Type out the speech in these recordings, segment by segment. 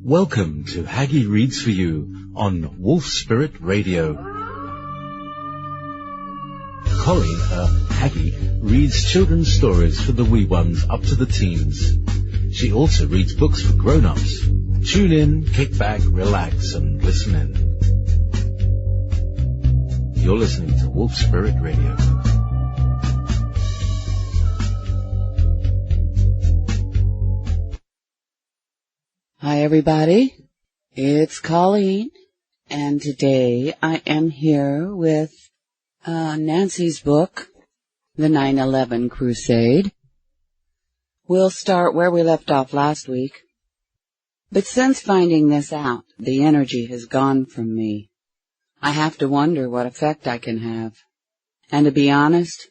Welcome to Haggy Reads For You on Wolf Spirit Radio. Colleen, Haggy, reads children's stories for the wee ones up to the teens. She also reads books for grown-ups. Tune in, kick back, relax, and listen in. You're listening to Wolf Spirit Radio. Hi everybody, it's Colleen, and today I am here with Nancy's book, The 9/11 Crusade. We'll start where we left off last week, but since finding this out, the energy has gone from me. I have to wonder what effect I can have, and to be honest,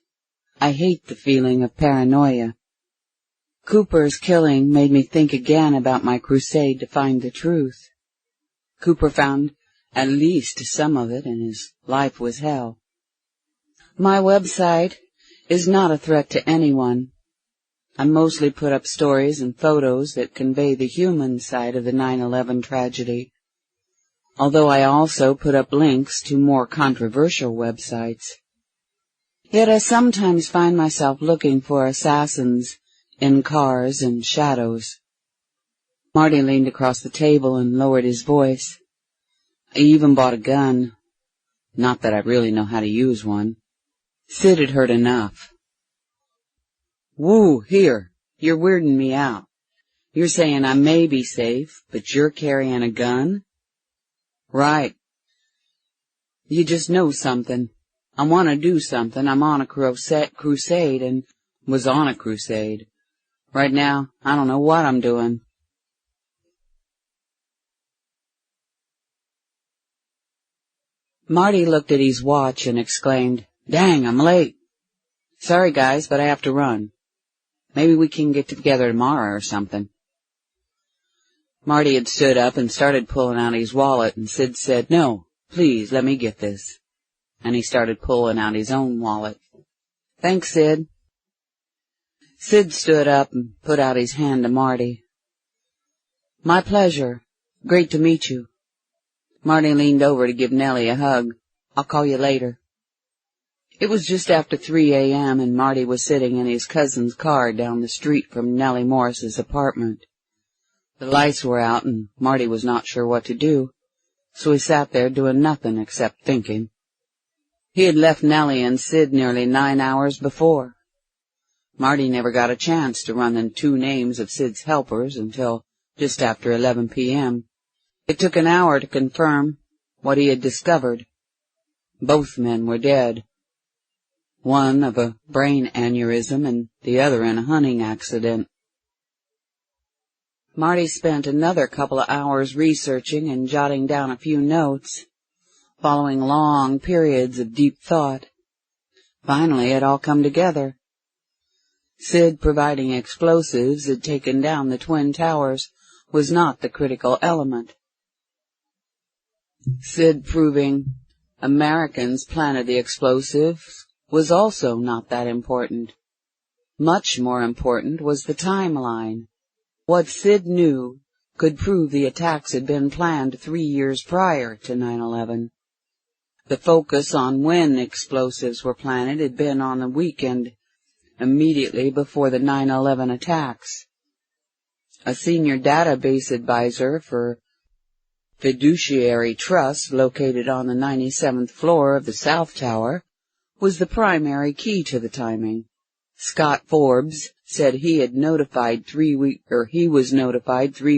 I hate the feeling of paranoia. Cooper's killing made me think again about my crusade to find the truth. Cooper found at least some of it, and his life was hell. My website is not a threat to anyone. I mostly put up stories and photos that convey the human side of the 9/11 tragedy, although I also put up links to more controversial websites. Yet I sometimes find myself looking for assassins in cars and shadows. Marty leaned across the table and lowered his voice. I even bought a gun. Not that I really know how to use one. Sid had heard enough. Woo, here, you're weirding me out. You're saying I may be safe, but you're carrying a gun? Right. You just know something. I want to do something. I'm on a crusade and was on a crusade. Right now, I don't know what I'm doing. Marty looked at his watch and exclaimed, "Dang, I'm late. Sorry, guys, but I have to run. Maybe we can get together tomorrow or something." Marty had stood up and started pulling out his wallet, and Sid said, "No, please, let me get this." And he started pulling out his own wallet. "Thanks, Sid." Sid stood up and put out his hand to Marty. "My pleasure. Great to meet you." Marty leaned over to give Nellie a hug. "I'll call you later." It was just after 3 a.m. and Marty was sitting in his cousin's car down the street from Nellie Morris's apartment. The lights were out and Marty was not sure what to do, so he sat there doing nothing except thinking. He had left Nellie and Sid nearly 9 hours before. Marty never got a chance to run the 2 names of Sid's helpers until just after 11 p.m. It took an hour to confirm what he had discovered. Both men were dead. One of a brain aneurysm and the other in a hunting accident. Marty spent another couple of hours researching and jotting down a few notes, following long periods of deep thought. Finally, it all come together. Sid providing explosives had taken down the Twin Towers was not the critical element. Sid proving Americans planted the explosives was also not that important. Much more important was the timeline. What Sid knew could prove the attacks had been planned 3 years prior to 9/11. The focus on when explosives were planted had been on the weekend immediately before the 9/11 attacks. A senior database advisor for Fiduciary Trust located on the 97th floor of the South Tower was the primary key to the timing. Scott Forbes said he was notified 3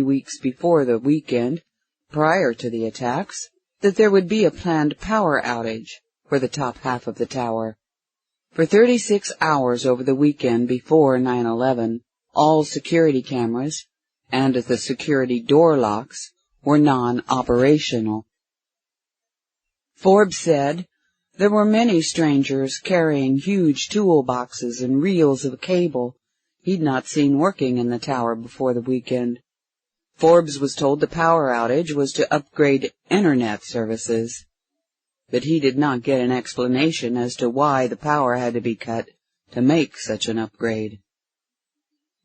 weeks before the weekend prior to the attacks that there would be a planned power outage for the top half of the tower. For 36 hours over the weekend before 9/11, all security cameras and the security door locks were non-operational. Forbes said there were many strangers carrying huge toolboxes and reels of cable he'd not seen working in the tower before the weekend. Forbes was told the power outage was to upgrade internet services, but he did not get an explanation as to why the power had to be cut to make such an upgrade.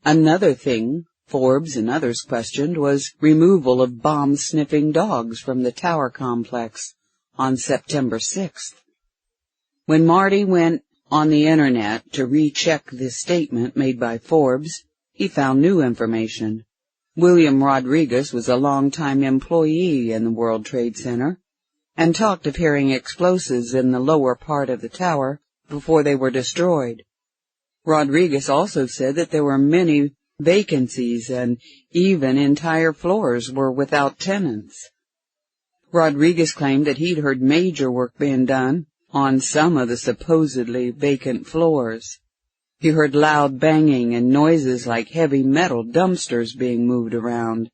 Another thing Forbes and others questioned was removal of bomb-sniffing dogs from the tower complex on September 6th. When Marty went on the Internet to recheck the statement made by Forbes, he found new information. William Rodriguez was a longtime employee in the World Trade Center and talked of hearing explosives in the lower part of the tower before they were destroyed. Rodriguez also said that there were many vacancies and even entire floors were without tenants. Rodriguez claimed that he'd heard major work being done on some of the supposedly vacant floors. He heard loud banging and noises like heavy metal dumpsters being moved around.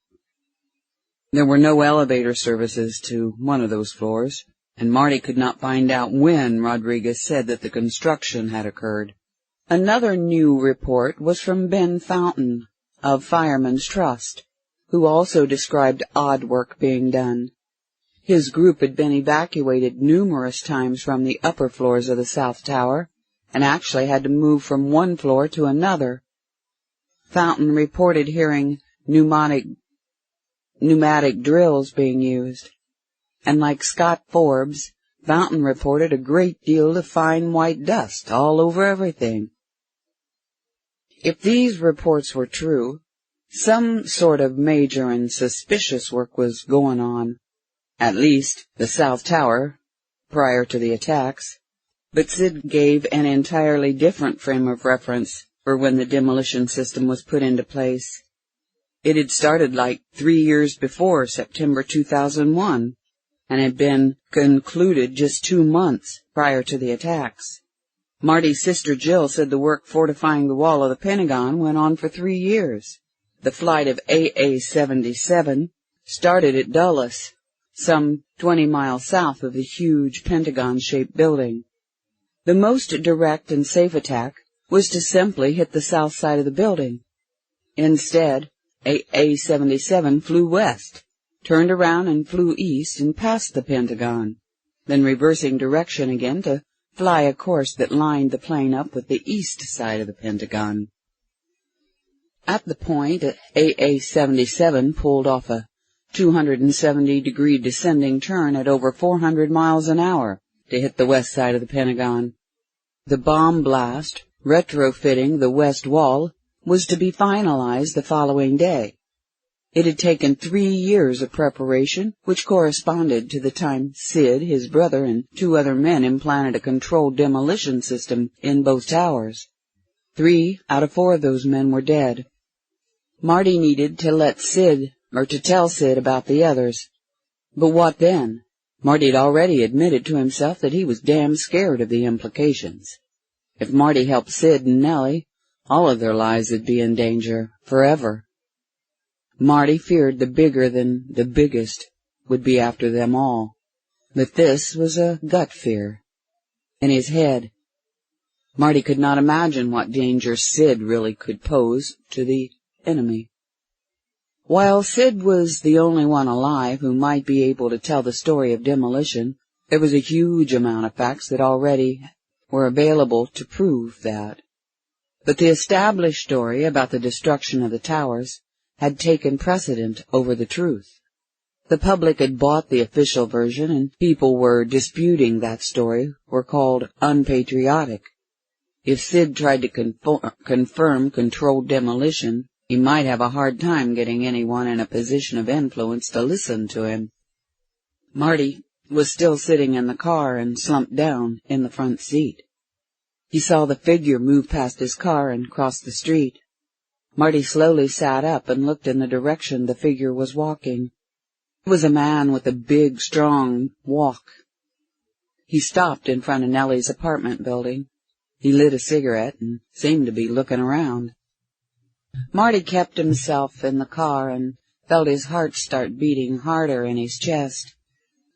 There were no elevator services to one of those floors, and Marty could not find out when Rodriguez said that the construction had occurred. Another new report was from Ben Fountain of Firemen's Trust, who also described odd work being done. His group had been evacuated numerous times from the upper floors of the South Tower, and actually had to move from one floor to another. Fountain reported hearing pneumatic drills being used, and like Scott Forbes, Fountain reported a great deal of fine white dust all over everything. If these reports were true, some sort of major and suspicious work was going on, at least the South Tower, prior to the attacks. But Sid gave an entirely different frame of reference for when the demolition system was put into place. It had started like 3 years before September 2001, and had been concluded just 2 months prior to the attacks. Marty's sister Jill said the work fortifying the wall of the Pentagon went on for 3 years. The flight of AA-77 started at Dulles, some 20 miles south of the huge Pentagon-shaped building. The most direct and safe attack was to simply hit the south side of the building. Instead, AA-77 flew west, turned around and flew east and past the Pentagon, then reversing direction again to fly a course that lined the plane up with the east side of the Pentagon. At the point, AA-77 pulled off a 270-degree descending turn at over 400 miles an hour to hit the west side of the Pentagon. The bomb blast, retrofitting the west wall, was to be finalized the following day. It had taken 3 years of preparation, which corresponded to the time Sid, his brother, and 2 other men implanted a controlled demolition system in both towers. 3 out of 4 of those men were dead. Marty needed to tell Sid about the others. But what then? Marty had already admitted to himself that he was damn scared of the implications. If Marty helped Sid and Nellie, all of their lives would be in danger forever. Marty feared the bigger than the biggest would be after them all, but this was a gut fear. In his head, Marty could not imagine what danger Sid really could pose to the enemy. While Sid was the only one alive who might be able to tell the story of demolition, there was a huge amount of facts that already were available to prove that. But the established story about the destruction of the towers had taken precedent over the truth. The public had bought the official version, and people were disputing that story were called unpatriotic. If Sid tried to confirm controlled demolition, he might have a hard time getting anyone in a position of influence to listen to him. Marty was still sitting in the car and slumped down in the front seat. He saw the figure move past his car and cross the street. Marty slowly sat up and looked in the direction the figure was walking. It was a man with a big, strong walk. He stopped in front of Nellie's apartment building. He lit a cigarette and seemed to be looking around. Marty kept himself in the car and felt his heart start beating harder in his chest.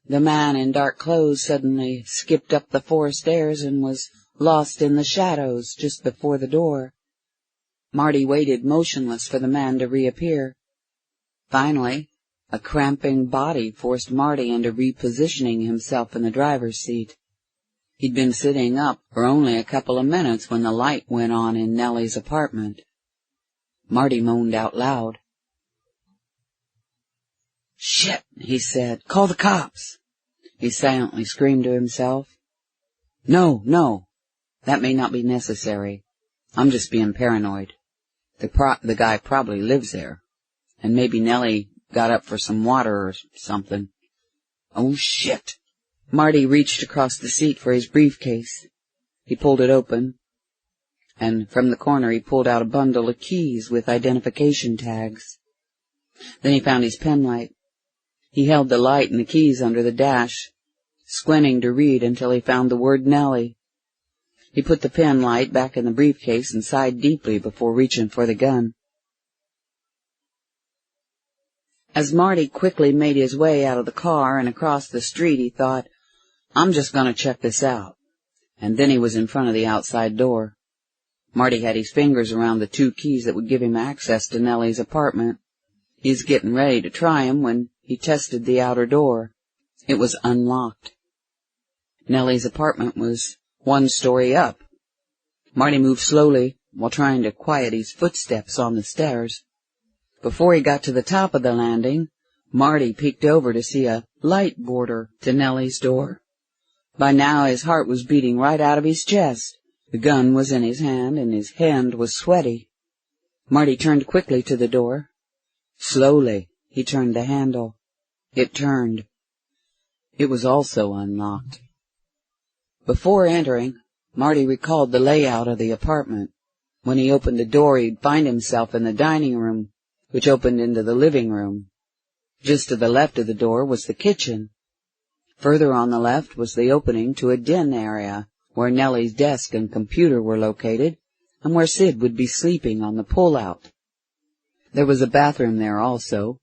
The man in dark clothes suddenly skipped up the 4 stairs and was lost in the shadows just before the door. Marty waited motionless for the man to reappear. Finally, a cramping body forced Marty into repositioning himself in the driver's seat. He'd been sitting up for only a couple of minutes when the light went on in Nellie's apartment. Marty moaned out loud. "Shit," he said. "Call the cops." He silently screamed to himself. No, that may not be necessary. I'm just being paranoid. The guy probably lives there, and maybe Nellie got up for some water or something. Oh, shit. Marty reached across the seat for his briefcase. He pulled it open, and from the corner he pulled out a bundle of keys with identification tags. Then he found his penlight. He held the light and the keys under the dash, squinting to read until he found the word Nellie. He put the penlight back in the briefcase and sighed deeply before reaching for the gun. As Marty quickly made his way out of the car and across the street, he thought, "I'm just going to check this out." And then he was in front of the outside door. Marty had his fingers around the 2 keys that would give him access to Nellie's apartment. He was getting ready to try 'em when he tested the outer door. It was unlocked. Nellie's apartment was 1 story up. Marty moved slowly while trying to quiet his footsteps on the stairs. Before he got to the top of the landing, Marty peeked over to see a light border to Nellie's door. By now his heart was beating right out of his chest. The gun was in his hand, and his hand was sweaty. Marty turned quickly to the door. Slowly he turned the handle. It turned. It was also unlocked. Before entering, Marty recalled the layout of the apartment. When he opened the door, he'd find himself in the dining room, which opened into the living room. Just to the left of the door was the kitchen. Further on the left was the opening to a den area, where Nellie's desk and computer were located, and where Sid would be sleeping on the pull-out. There was a bathroom there also.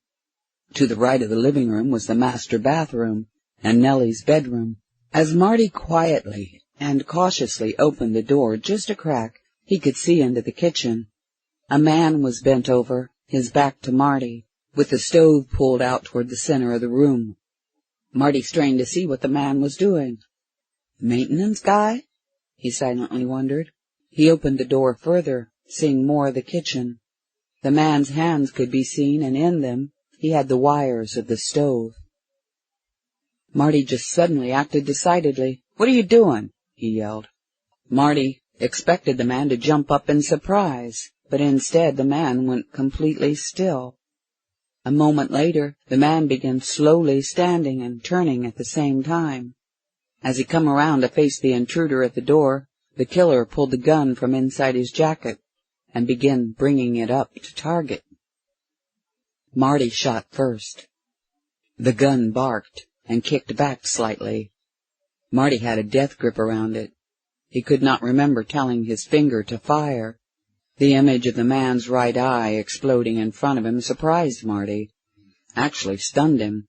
To the right of the living room was the master bathroom and Nellie's bedroom. As Marty quietly and cautiously opened the door just a crack, he could see into the kitchen. A man was bent over, his back to Marty, with the stove pulled out toward the center of the room. Marty strained to see what the man was doing. Maintenance guy? He silently wondered. He opened the door further, seeing more of the kitchen. The man's hands could be seen, and in them he had the wires of the stove. Marty just suddenly acted decidedly. "What are you doing?" he yelled. Marty expected the man to jump up in surprise, but instead the man went completely still. A moment later, the man began slowly standing and turning at the same time. As he come around to face the intruder at the door, the killer pulled the gun from inside his jacket and began bringing it up to target. Marty shot first. The gun barked and kicked back slightly. Marty had a death grip around it. He could not remember telling his finger to fire. The image of the man's right eye exploding in front of him surprised Marty, actually stunned him.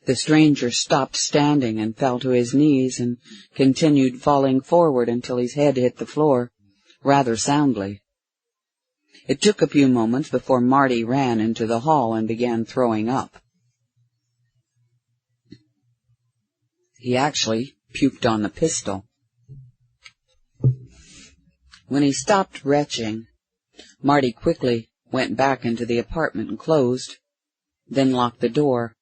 The stranger stopped standing and fell to his knees and continued falling forward until his head hit the floor, rather soundly. It took a few moments before Marty ran into the hall and began throwing up. He actually puked on the pistol. When he stopped retching, Marty quickly went back into the apartment and closed, then locked the door.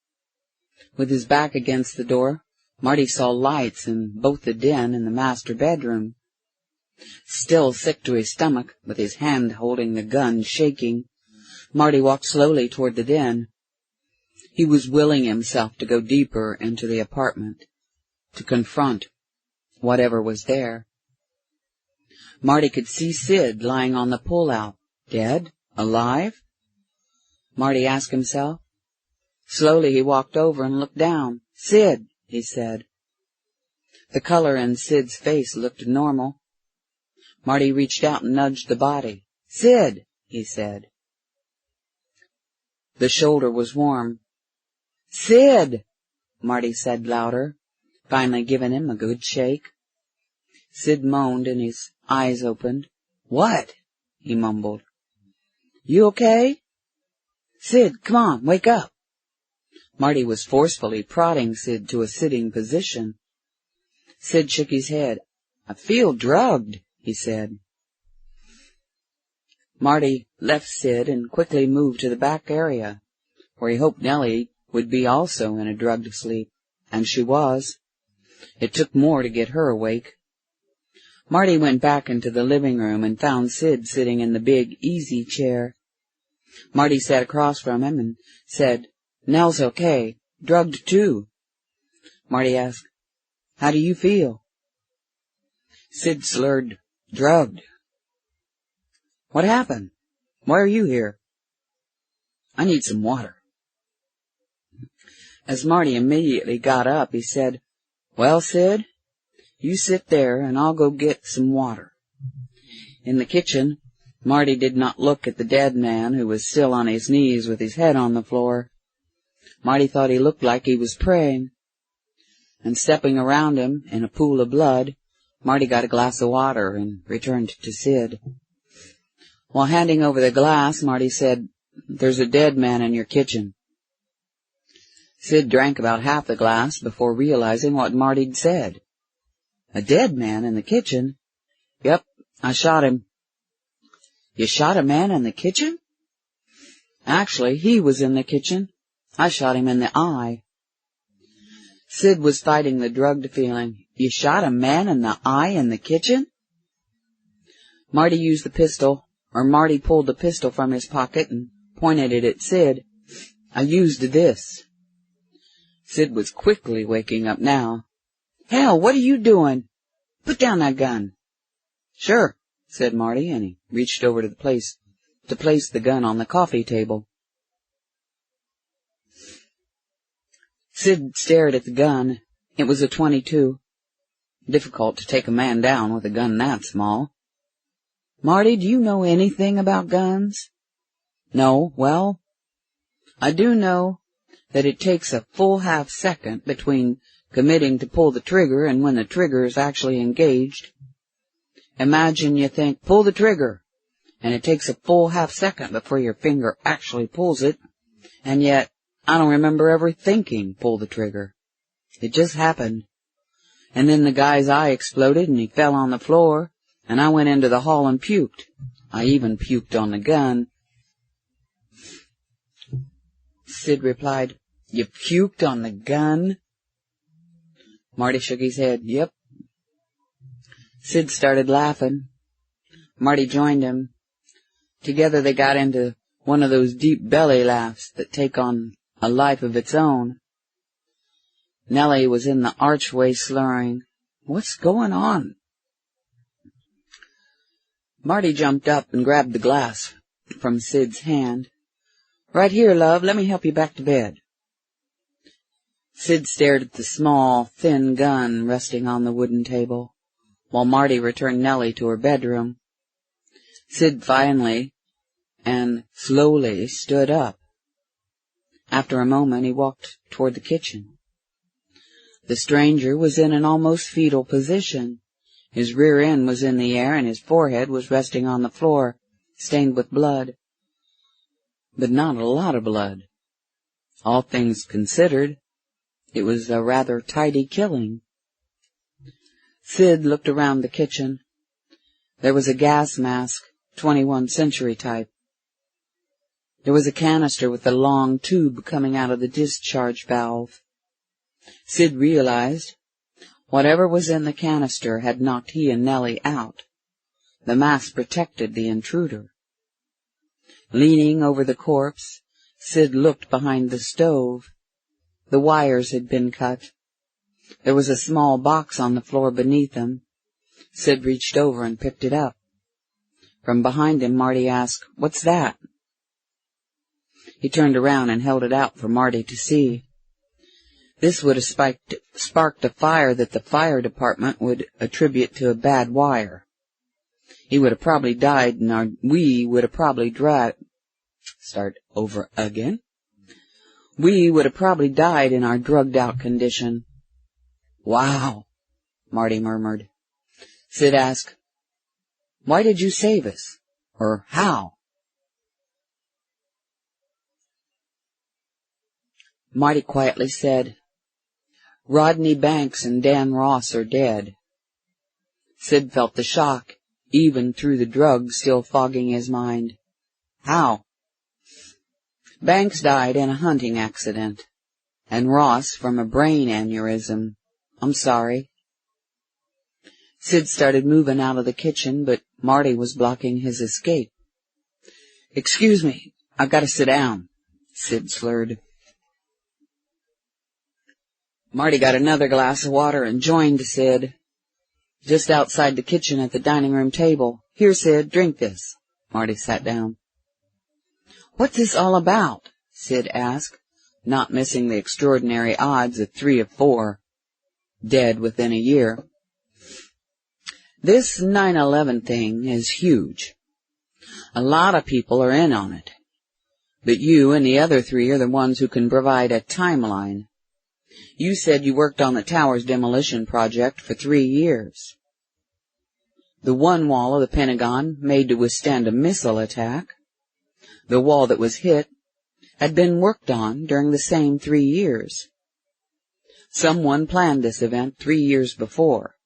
With his back against the door, Marty saw lights in both the den and the master bedroom. Still sick to his stomach, with his hand holding the gun shaking, Marty walked slowly toward the den. He was willing himself to go deeper into the apartment, to confront whatever was there. Marty could see Sid lying on the pull-out. Dead? Alive? Marty asked himself. Slowly he walked over and looked down. "Sid," he said. The color in Sid's face looked normal. Marty reached out and nudged the body. "Sid," he said. The shoulder was warm. "Sid," Marty said louder, finally giving him a good shake. Sid moaned and his eyes opened. "What?" he mumbled. "You okay?" "Sid, come on, wake up." Marty was forcefully prodding Sid to a sitting position. Sid shook his head. "I feel drugged," he said. Marty left Sid and quickly moved to the back area, where he hoped Nellie would be also in a drugged sleep. And she was. It took more to get her awake. Marty went back into the living room and found Sid sitting in the big easy chair. Marty sat across from him and said, "Nell's okay. Drugged too." Marty asked, "How do you feel?" Sid slurred, "Drugged." "What happened? Why are you here?" "I need some water." As Marty immediately got up, he said, "Well, Sid, you sit there and I'll go get some water." In the kitchen, Marty did not look at the dead man who was still on his knees with his head on the floor. Marty thought he looked like he was praying. And stepping around him in a pool of blood, Marty got a glass of water and returned to Sid. While handing over the glass, Marty said, "There's a dead man in your kitchen." Sid drank about half the glass before realizing what Marty'd said. "A dead man in the kitchen?" "Yep, I shot him." "You shot a man in the kitchen?" "Actually, he was in the kitchen. I shot him in the eye." Sid was fighting the drugged feeling. "You shot a man in the eye in the kitchen?" Marty pulled the pistol from his pocket and pointed it at Sid. "I used this." Sid was quickly waking up now. "Hell, what are you doing? Put down that gun." "Sure," said Marty, and he reached over to place the gun on the coffee table. Sid stared at the gun. It was a .22. Difficult to take a man down with a gun that small. "Marty, do you know anything about guns?" "No, well, I do know that it takes a full half second between committing to pull the trigger and when the trigger is actually engaged. Imagine you think, 'Pull the trigger,' and it takes a full half second before your finger actually pulls it, and yet I don't remember ever thinking, 'Pull the trigger.' It just happened. And then the guy's eye exploded and he fell on the floor, and I went into the hall and puked. I even puked on the gun." Sid replied, "You puked on the gun?" Marty shook his head. "Yep." Sid started laughing. Marty joined him. Together they got into one of those deep belly laughs that take on a life of its own. Nellie was in the archway slurring, "What's going on?" Marty jumped up and grabbed the glass from Sid's hand. "Right here, love. Let me help you back to bed." Sid stared at the small, thin gun resting on the wooden table, while Marty returned Nellie to her bedroom. Sid finally and slowly stood up. After a moment, he walked toward the kitchen. The stranger was in an almost fetal position. His rear end was in the air, and his forehead was resting on the floor, stained with blood. But not a lot of blood. All things considered, it was a rather tidy killing. Sid looked around the kitchen. There was a gas mask, 21st century type. There was a canister with a long tube coming out of the discharge valve. Sid realized whatever was in the canister had knocked he and Nellie out. The mask protected the intruder. Leaning over the corpse, Sid looked behind the stove. The wires had been cut. There was a small box on the floor beneath him. Sid reached over and picked it up. From behind him, Marty asked, "What's that?" He turned around and held it out for Marty to see. This would have sparked a fire that the fire department would attribute to a bad wire. We would have probably died in our drugged out condition. "Wow," Marty murmured. Sid asked, "Why did you save us? Or how?" Marty quietly said, "Rodney Banks and Dan Ross are dead." Sid felt the shock. even through the drugs still fogging his mind. How? Banks died in a hunting accident, and Ross from a brain aneurysm. I'm sorry. Sid started moving out of the kitchen, but Marty was blocking his escape. Excuse me, I've got to sit down, Sid slurred. Marty got another glass of water and joined Sid, just outside the kitchen at the dining room table. Here, Sid, drink this. Marty sat down. What's this all about? Sid asked, not missing the extraordinary odds of 3 of 4, dead within a year. This 9/11 thing is huge. A lot of people are in on it, but you and the other 3 are the ones who can provide a timeline. You said you worked on the tower's demolition project for 3 years. The one wall of the Pentagon made to withstand a missile attack, the wall that was hit, had been worked on during the same 3 years. Someone planned this event 3 years before,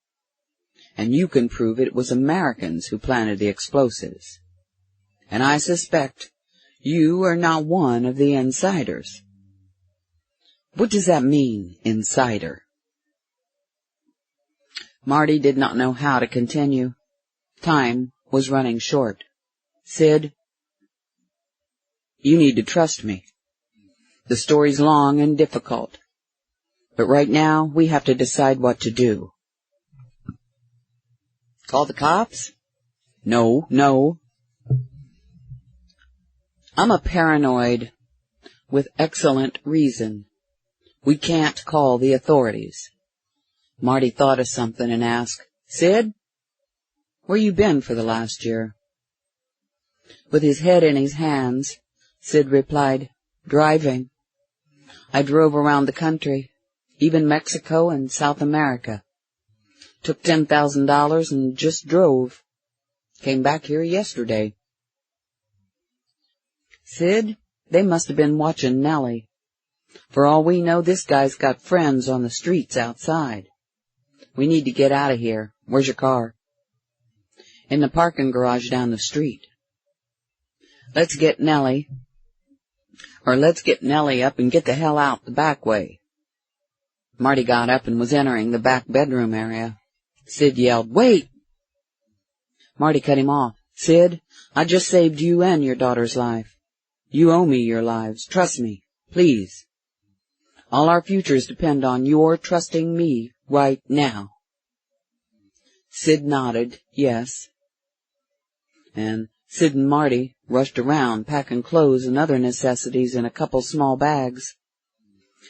and you can prove it was Americans who planted the explosives. And I suspect you are not one of the insiders. What does that mean, insider? Marty did not know how to continue. Time was running short. Sid, you need to trust me. The story's long and difficult, but right now we have to decide what to do. Call the cops? No. I'm a paranoid with excellent reason. We can't call the authorities. Marty thought of something and asked, Sid, where you been for the last year? With his head in his hands, Sid replied, driving. I drove around the country, even Mexico and South America. Took $10,000 and just drove. Came back here yesterday. Sid, they must have been watching Nellie. For all we know, this guy's got friends on the streets outside. We need to get out of here. Where's your car? In the parking garage down the street. Let's get Nellie up and get the hell out the back way. Marty got up and was entering the back bedroom area. Sid yelled, wait! Marty cut him off. Sid, I just saved you and your daughter's life. You owe me your lives. Trust me, please. All our futures depend on your trusting me right now. Sid nodded, yes. And Sid and Marty rushed around, packing clothes and other necessities in a couple small bags.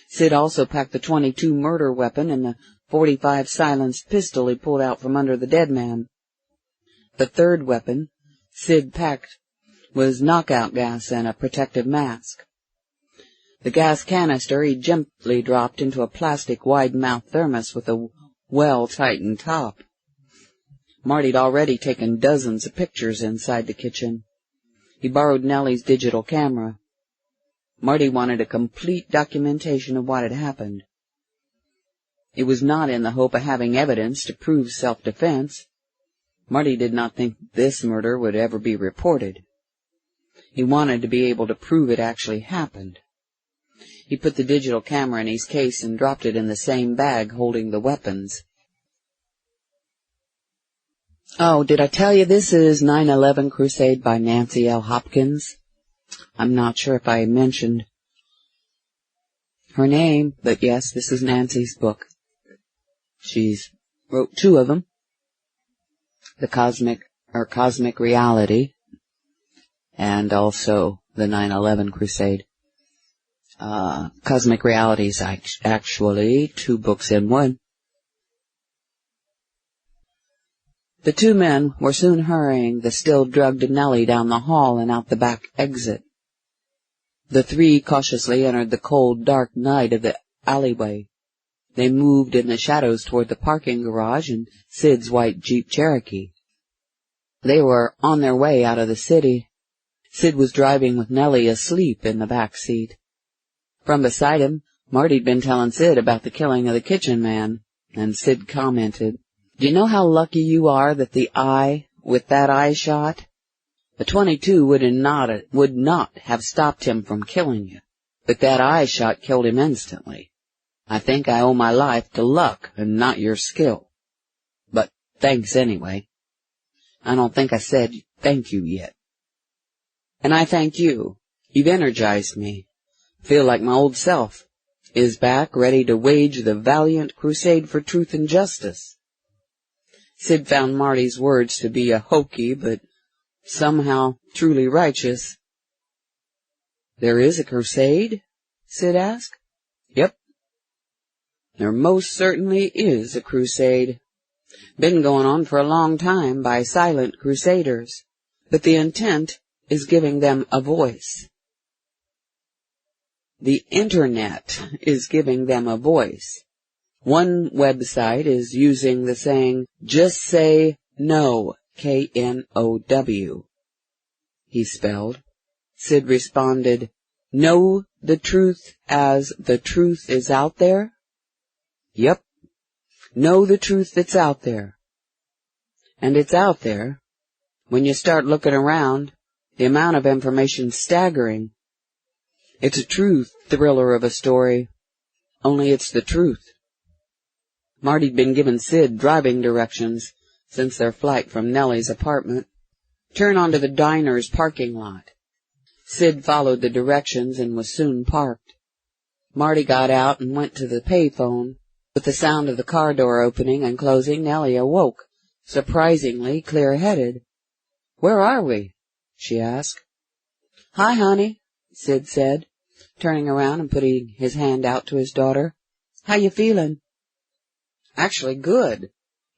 Sid also packed the .22 murder weapon and the .45 silenced pistol he pulled out from under the dead man. The third weapon Sid packed was knockout gas and a protective mask. The gas canister he gently dropped into a plastic wide-mouth thermos with a well-tightened top. Marty'd already taken dozens of pictures inside the kitchen. He borrowed Nellie's digital camera. Marty wanted a complete documentation of what had happened. It was not in the hope of having evidence to prove self-defense. Marty did not think this murder would ever be reported. He wanted to be able to prove it actually happened. He put the digital camera in his case and dropped it in the same bag holding the weapons. Oh, did I tell you this is 9/11 Crusade by Nancy L. Hopkins? I'm not sure if I mentioned her name, but yes, this is Nancy's book. She's wrote 2 of them. The Cosmic Reality, and also the 9/11 Crusade. Cosmic Reality is actually 2 books in one. The 2 men were soon hurrying the still drugged Nellie down the hall and out the back exit. The 3 cautiously entered the cold, dark night of the alleyway. They moved in the shadows toward the parking garage and Sid's white Jeep Cherokee. They were on their way out of the city. Sid was driving with Nellie asleep in the back seat. From beside him, Marty'd been telling Sid about the killing of the kitchen man, and Sid commented, "Do you know how lucky you are that the eye with that eye shot? The .22 would not have stopped him from killing you, but that eye shot killed him instantly. I think I owe my life to luck and not your skill. But thanks anyway. I don't think I said thank you yet. And I thank you. You've energized me. Feel like my old self is back, ready to wage the valiant crusade for truth and justice. Sid found Marty's words to be a hokey, but somehow truly righteous. There is a crusade? Sid asked. Yep. There most certainly is a crusade. Been going on for a long time by silent crusaders, but the intent is giving them a voice. The Internet is giving them a voice. One website is using the saying, just say no, K-N-O-W. He spelled. Sid responded, know the truth as the truth is out there? Yep. Know the truth that's out there. And it's out there. When you start looking around, the amount of information's staggering. It's a true thriller of a story, only it's the truth. Marty'd been giving Sid driving directions since their flight from Nellie's apartment. Turn onto the diner's parking lot. Sid followed the directions and was soon parked. Marty got out and went to the payphone. With the sound of the car door opening and closing, Nellie awoke, surprisingly clear-headed. Where are we? She asked. Hi, honey, Sid said, turning around and putting his hand out to his daughter. How you feeling? Actually good,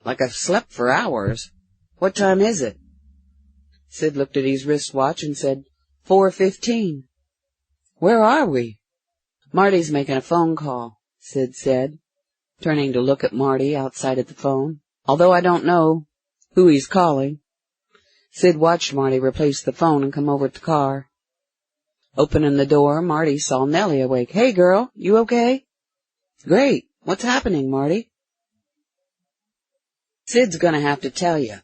like I've slept for hours. What time is it? Sid looked at his wristwatch and said, 4:15. Where are we? Marty's making a phone call, Sid said, turning to look at Marty outside at the phone. Although I don't know who he's calling. Sid watched Marty replace the phone and come over to the car. Opening the door, Marty saw Nellie awake. Hey, girl, you okay? Great. What's happening, Marty? Sid's gonna have to tell you.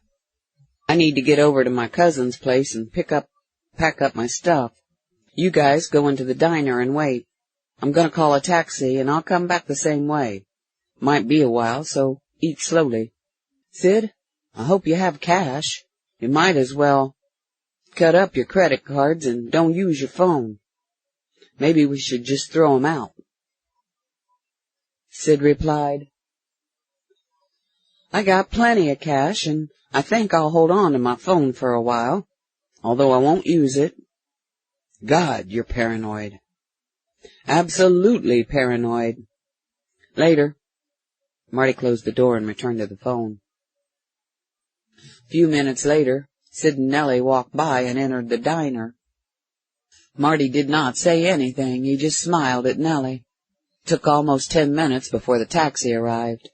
I need to get over to my cousin's place and pack up my stuff. You guys go into the diner and wait. I'm gonna call a taxi and I'll come back the same way. Might be a while, so eat slowly. Sid, I hope you have cash. You might as well cut up your credit cards and don't use your phone. Maybe we should just throw 'em out. Sid replied, I got plenty of cash, and I think I'll hold on to my phone for a while, although I won't use it. God, you're paranoid. Absolutely paranoid. Later. Marty closed the door and returned to the phone. A few minutes later, Sid and Nellie walked by and entered the diner. Marty did not say anything. He just smiled at Nellie. It took almost 10 minutes before the taxi arrived.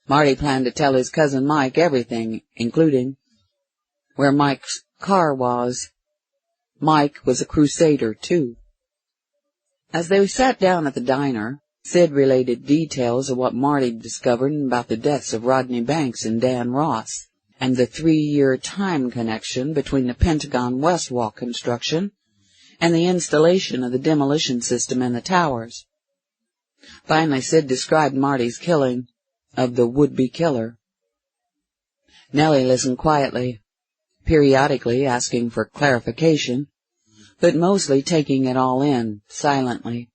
Marty planned to tell his cousin Mike everything, including where Mike's car was. Mike was a crusader, too. As they sat down at the diner, Sid related details of what Marty discovered about the deaths of Rodney Banks and Dan Ross, and the 3-year time connection between the Pentagon West Wall construction and the installation of the demolition system in the towers. Finally, Sid described Marty's killing of the would-be killer. Nellie listened quietly, periodically asking for clarification, but mostly taking it all in, silently.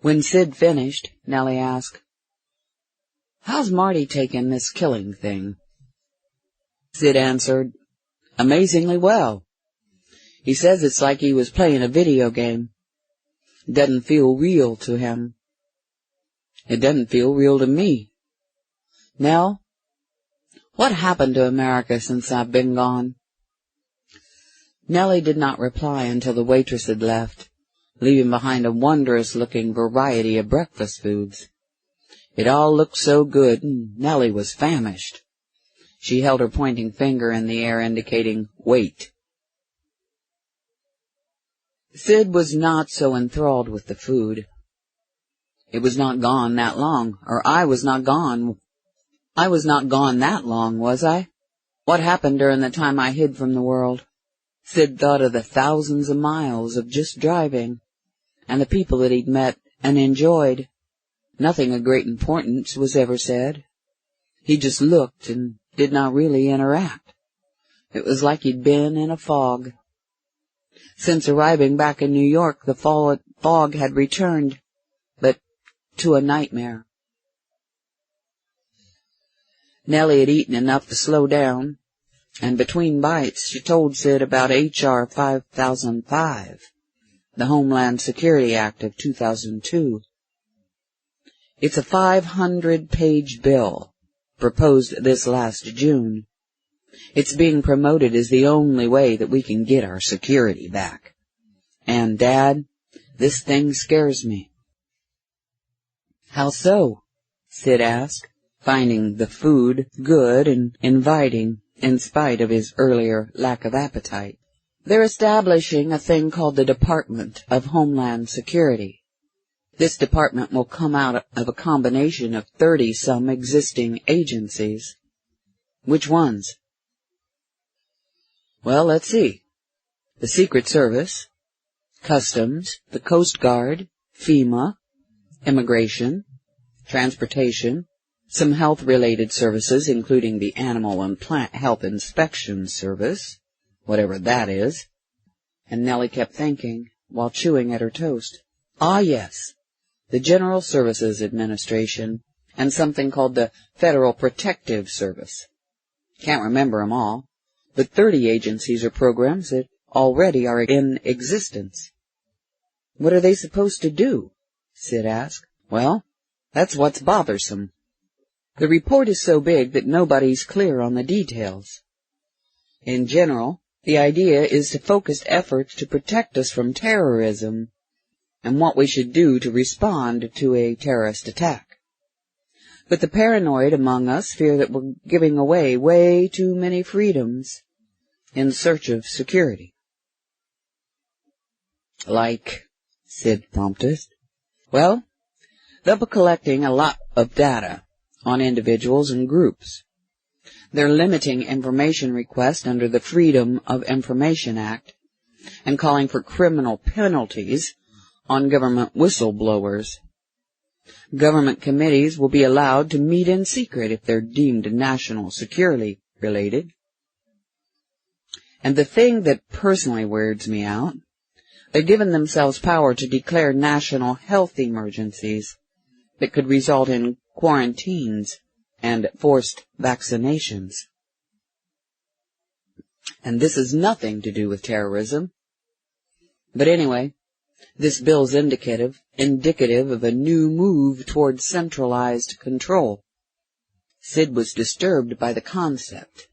When Sid finished, Nellie asked, How's Marty taking this killing thing? Sid answered, Amazingly well. He says it's like he was playing a video game. It doesn't feel real to him. It doesn't feel real to me. Nell, what happened to America since I've been gone? Nellie did not reply until the waitress had left, leaving behind a wondrous-looking variety of breakfast foods. It all looked so good, and Nellie was famished. She held her pointing finger in the air, indicating, wait. Sid was not so enthralled with the food. It was not gone that long, or I was not gone that long, was I? What happened during the time I hid from the world? Sid thought of the thousands of miles of just driving, and the people that he'd met and enjoyed. Nothing of great importance was ever said. He just looked and did not really interact. It was like he'd been in a fog. Since arriving back in New York, the fog had returned, but to a nightmare. Nellie had eaten enough to slow down, and between bites she told Sid about H.R. 5005, the Homeland Security Act of 2002. It's a 500-page bill, proposed this last June. It's being promoted as the only way that we can get our security back. And, Dad, this thing scares me. How so? Sid asked, finding the food good and inviting in spite of his earlier lack of appetite. They're establishing a thing called the Department of Homeland Security. This department will come out of a combination of 30-some existing agencies. Which ones? Well, let's see. The Secret Service, Customs, the Coast Guard, FEMA, Immigration, Transportation, some health-related services, including the Animal and Plant Health Inspection Service, whatever that is. And Nellie kept thinking, while chewing at her toast. Ah, yes, the General Services Administration, and something called the Federal Protective Service. Can't remember 'em all, but 30 agencies or programs that already are in existence. What are they supposed to do? Sid asked. Well, that's what's bothersome. The report is so big that nobody's clear on the details. In general, the idea is to focus efforts to protect us from terrorism and what we should do to respond to a terrorist attack. But the paranoid among us fear that we're giving away way too many freedoms in search of security. Like, Sid prompted. Well, they'll be collecting a lot of data on individuals and groups. They're limiting information requests under the Freedom of Information Act and calling for criminal penalties on government whistleblowers. Government committees will be allowed to meet in secret if they're deemed national security related. And the thing that personally weirds me out, they're giving themselves power to declare national health emergencies that could result in quarantines and forced vaccinations. And this has nothing to do with terrorism. But anyway, this bill's indicative of a new move toward centralized control. Sid was disturbed by the concept.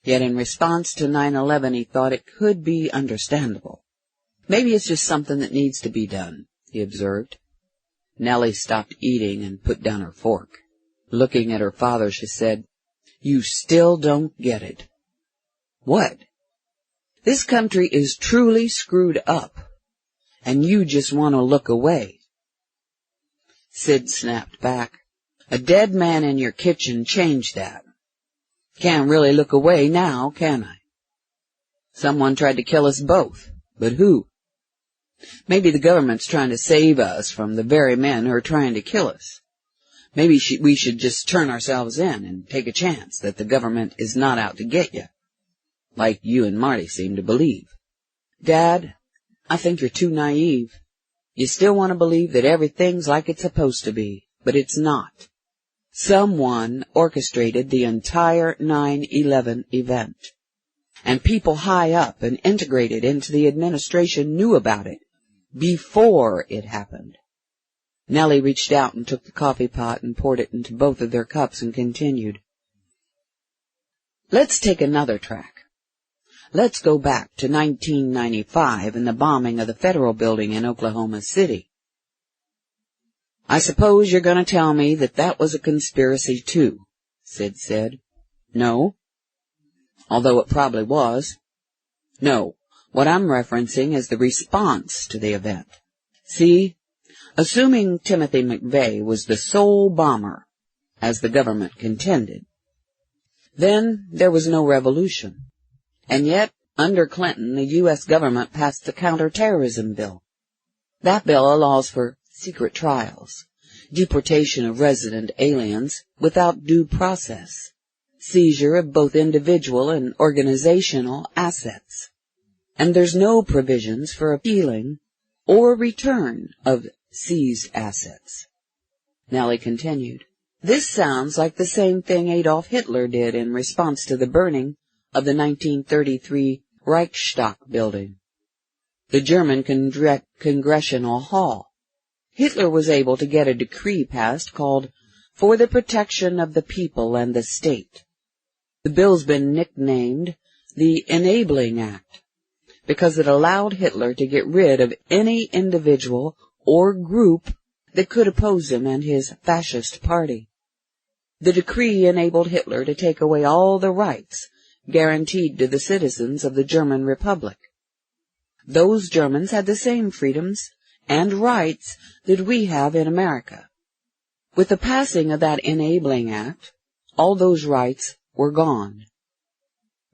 Yet in response to 9/11, he thought it could be understandable. Maybe it's just something that needs to be done, he observed. Nellie stopped eating and put down her fork. Looking at her father, she said, "You still don't get it." "What?" "This country is truly screwed up, and you just want to look away." Sid snapped back. "A dead man in your kitchen changed that. Can't really look away now, can I? Someone tried to kill us both, but who? Maybe the government's trying to save us from the very men who are trying to kill us. Maybe we should just turn ourselves in and take a chance that the government is not out to get you, like you and Marty seem to believe." "Dad, I think you're too naive. You still want to believe that everything's like it's supposed to be, but it's not. Someone orchestrated the entire 9/11 event, and people high up and integrated into the administration knew about it before it happened." Nellie reached out and took the coffee pot and poured it into both of their cups and continued. "Let's take another track. Let's go back to 1995 and the bombing of the Federal Building in Oklahoma City. I suppose you're going to tell me that that was a conspiracy too," Sid said. "No. Although it probably was. No, what I'm referencing is the response to the event. See, assuming Timothy McVeigh was the sole bomber, as the government contended, Then there was no revolution. And yet, under Clinton, the U.S. government passed the counterterrorism bill. That bill allows for secret trials, deportation of resident aliens without due process, seizure of both individual and organizational assets. And there's no provisions for appealing or return of seized assets. Nellie continued, "This sounds like the same thing Adolf Hitler did in response to the burning of the 1933 Reichstag building, the German Congressional Hall. Hitler was able to get a decree passed called For the Protection of the People and the State. The bill's been nicknamed the Enabling Act because it allowed Hitler to get rid of any individual or group that could oppose him and his fascist party. The decree enabled Hitler to take away all the rights guaranteed to the citizens of the German Republic. Those Germans had the same freedoms and rights that we have in America. With the passing of that Enabling Act, all those rights were gone.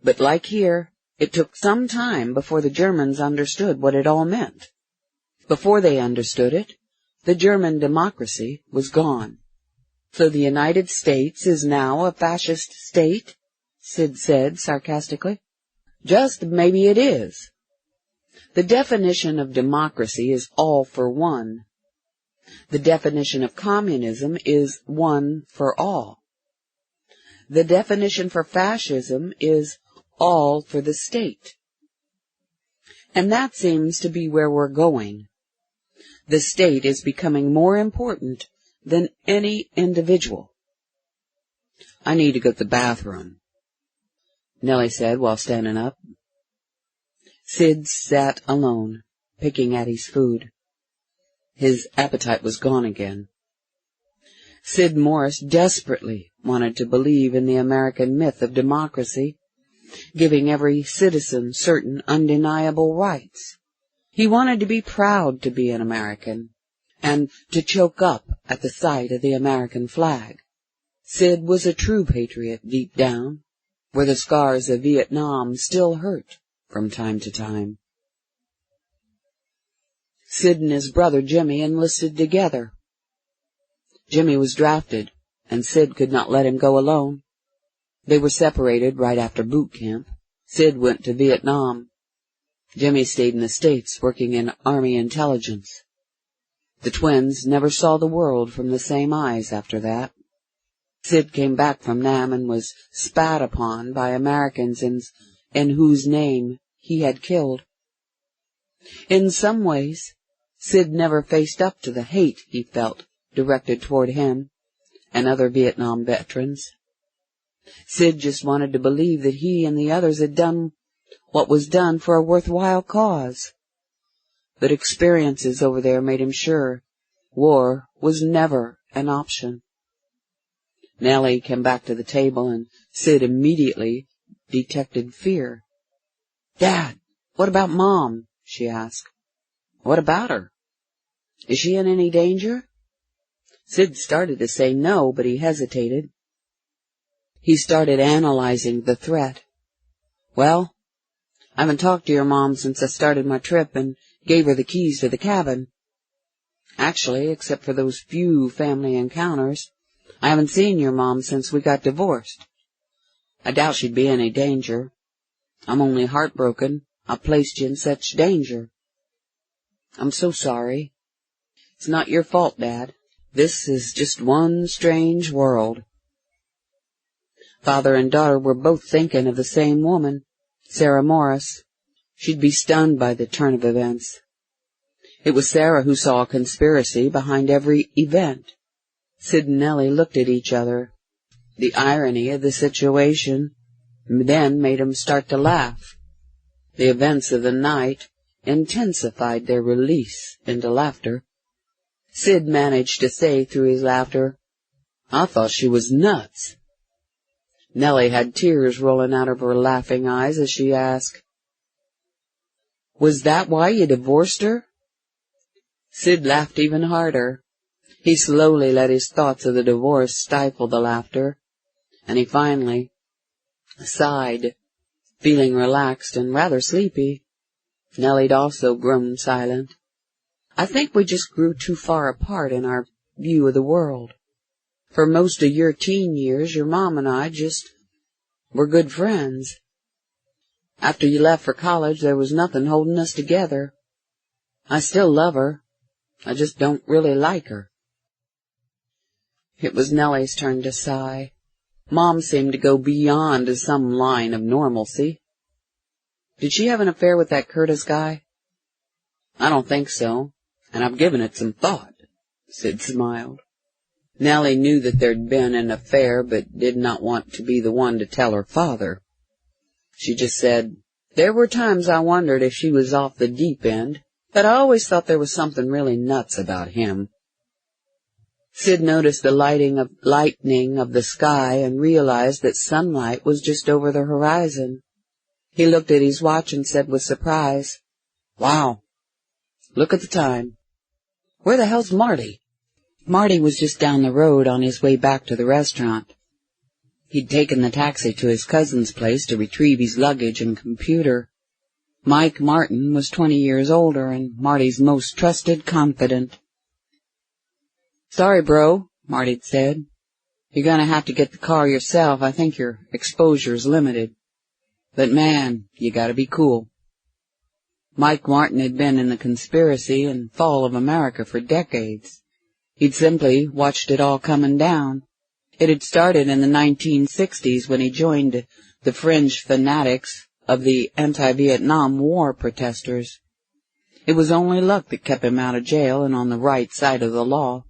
But like here, it took some time before the Germans understood what it all meant. Before they understood it, the German democracy was gone. So the United States is now a fascist state?" Sid said sarcastically. "Just maybe it is. The definition of democracy is all for one. The definition of communism is one for all. The definition for fascism is all for the state. And that seems to be where we're going. The state is becoming more important than any individual." "I need to go to the bathroom," Nellie said while standing up. Sid sat alone, picking at his food. His appetite was gone again. Sid Morris desperately wanted to believe in the American myth of democracy, giving every citizen certain undeniable rights. He wanted to be proud to be an American, and to choke up at the sight of the American flag. Sid was a true patriot deep down, where the scars of Vietnam still hurt from time to time. Sid and his brother Jimmy enlisted together. Jimmy was drafted, and Sid could not let him go alone. They were separated right after boot camp. Sid went to Vietnam. Jimmy stayed in the States working in Army intelligence. The twins never saw the world from the same eyes after that. Sid came back from Nam and was spat upon by Americans in whose name he had killed. In some ways, Sid never faced up to the hate he felt directed toward him and other Vietnam veterans. Sid just wanted to believe that he and the others had done what was done for a worthwhile cause. But experiences over there made him sure war was never an option. Nellie came back to the table, and Sid immediately detected fear. "Dad, what about Mom?" she asked. "What about her? Is she in any danger?" Sid started to say no, but he hesitated. He started analyzing the threat. "Well, I haven't talked to your mom since I started my trip and gave her the keys to the cabin. Actually, except for those few family encounters, I haven't seen your mom since we got divorced. I doubt she'd be in any danger. I'm only heartbroken I placed you in such danger. I'm so sorry. It's not your fault, Dad. This is just one strange world." Father and daughter were both thinking of the same woman, Sarah Morris. She'd be stunned by the turn of events. It was Sarah who saw a conspiracy behind every event. Sid and Nellie looked at each other. The irony of the situation then made them start to laugh. The events of the night intensified their release into laughter. Sid managed to say through his laughter, "I thought she was nuts." Nellie had tears rolling out of her laughing eyes as she asked, "Was that why you divorced her?" Sid laughed even harder. He slowly let his thoughts of the divorce stifle the laughter, and he finally sighed, feeling relaxed and rather sleepy. Nellie'd also grown silent. I think we just grew too far apart in our view of the world. For most of your teen years, your mom and I just were good friends. After you left for college, there was nothing holding us together. I still love her. I just don't really like her. It was Nellie's turn to sigh. Mom seemed to go beyond some line of normalcy. Did she have an affair with that Curtis guy? I don't think so, and I've given it some thought, Sid smiled. Nellie knew that there'd been an affair, but did not want to be the one to tell her father. She just said, there were times I wondered if she was off the deep end, but I always thought there was something really nuts about him. Sid noticed the lightning of the sky and realized that sunlight was just over the horizon. He looked at his watch and said with surprise, Wow, look at the time. Where the hell's Marty? Marty was just down the road on his way back to the restaurant. He'd taken the taxi to his cousin's place to retrieve his luggage and computer. Mike Martin was 20 years older and Marty's most trusted confidant. Sorry, bro, Marty said. You're gonna have to get the car yourself. I think your exposure's limited. But man, you gotta be cool. Mike Martin had been in the conspiracy and fall of America for decades. He'd simply watched it all coming down. It had started in the 1960s when he joined the fringe fanatics of the anti-Vietnam War protesters. It was only luck that kept him out of jail and on the right side of the law.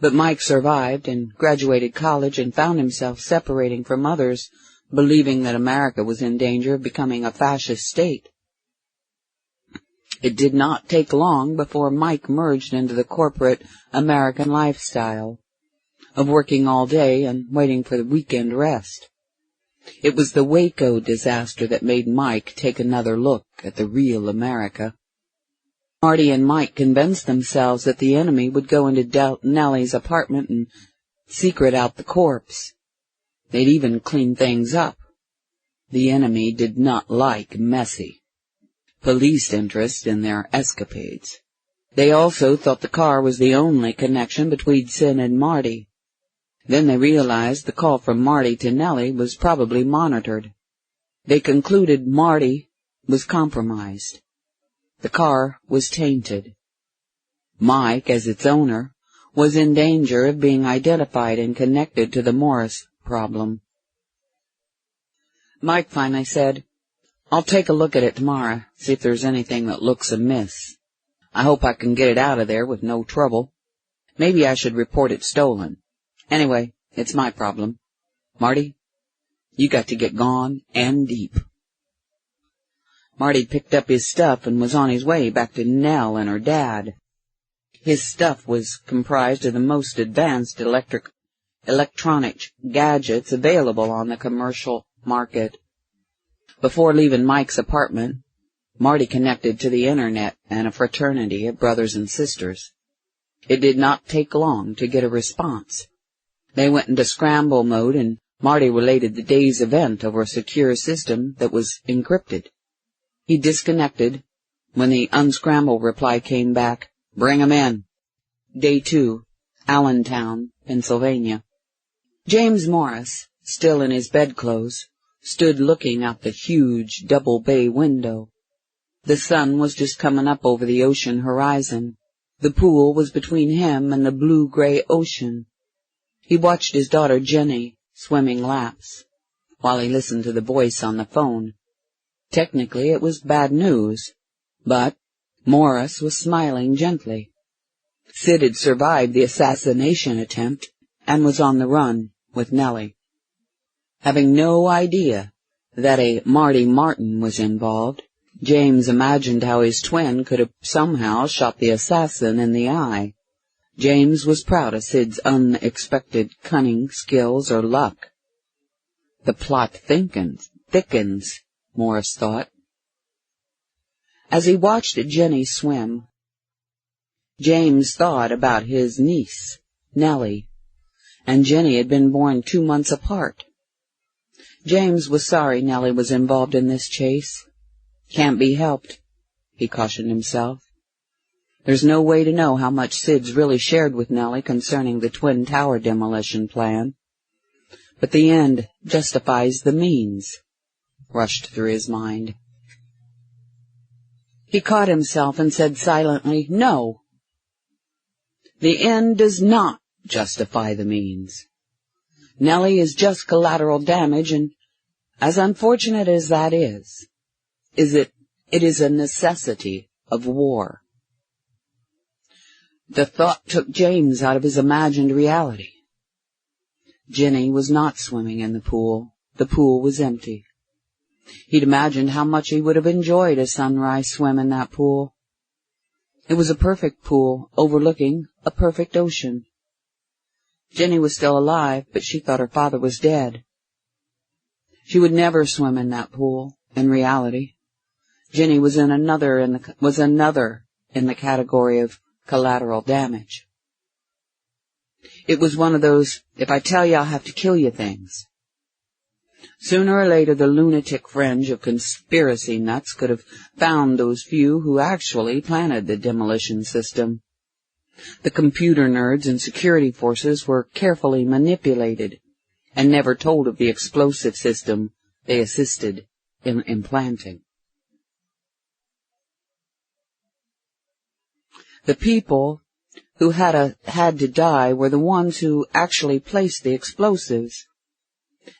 But Mike survived and graduated college and found himself separating from others, believing that America was in danger of becoming a fascist state. It did not take long before Mike merged into the corporate American lifestyle of working all day and waiting for the weekend rest. It was the Waco disaster that made Mike take another look at the real America. Marty and Mike convinced themselves that the enemy would go into Nellie's apartment and secret out the corpse. They'd even clean things up. The enemy did not like messy, policed interest in their escapades. They also thought the car was the only connection between Sid and Marty. Then they realized the call from Marty to Nellie was probably monitored. They concluded Marty was compromised. The car was tainted. Mike, as its owner, was in danger of being identified and connected to the Morris problem. Mike finally said, I'll take a look at it tomorrow, see if there's anything that looks amiss. I hope I can get it out of there with no trouble. Maybe I should report it stolen. Anyway, it's my problem. Marty, you got to get gone and deep. Marty picked up his stuff and was on his way back to Nell and her dad. His stuff was comprised of the most advanced electronic gadgets available on the commercial market. Before leaving Mike's apartment, Marty connected to the internet and a fraternity of brothers and sisters. It did not take long to get a response. They went into scramble mode and Marty related the day's event over a secure system that was encrypted. He disconnected when the unscramble reply came back, Bring 'em in. Day 2, Allentown, Pennsylvania. James Morris, still in his bedclothes, stood looking out the huge double bay window. The sun was just coming up over the ocean horizon. The pool was between him and the blue-gray ocean. He watched his daughter Jenny swimming laps, while he listened to the voice on the phone. Technically it was bad news, but Morris was smiling gently. Sid had survived the assassination attempt and was on the run with Nellie. Having no idea that a Marty Martin was involved, James imagined how his twin could have somehow shot the assassin in the eye. James was proud of Sid's unexpected cunning, skills, or luck. The plot thickens, Morris thought. As he watched Jenny swim, James thought about his niece, Nellie, and Jenny had been born 2 months apart. James was sorry Nellie was involved in this chase. Can't be helped, he cautioned himself. There's no way to know how much Sid's really shared with Nellie concerning the Twin Tower demolition plan. But the end justifies the means, rushed through his mind. He caught himself and said silently, no. The end does not justify the means. Nellie is just collateral damage, and as unfortunate as that is, it is a necessity of war. The thought took James out of his imagined reality. Jenny was not swimming in the pool. The pool was empty. He'd imagined how much he would have enjoyed a sunrise swim in that pool. It was a perfect pool overlooking a perfect ocean. Jenny was still alive, but she thought her father was dead. She would never swim in that pool, in reality. Jenny was another in the category of collateral damage. It was one of those, if I tell you I'll have to kill you things. Sooner or later the lunatic fringe of conspiracy nuts could have found those few who actually planted the demolition system. The computer nerds and security forces were carefully manipulated and never told of the explosive system they assisted in implanting. The people who had to die were the ones who actually placed the explosives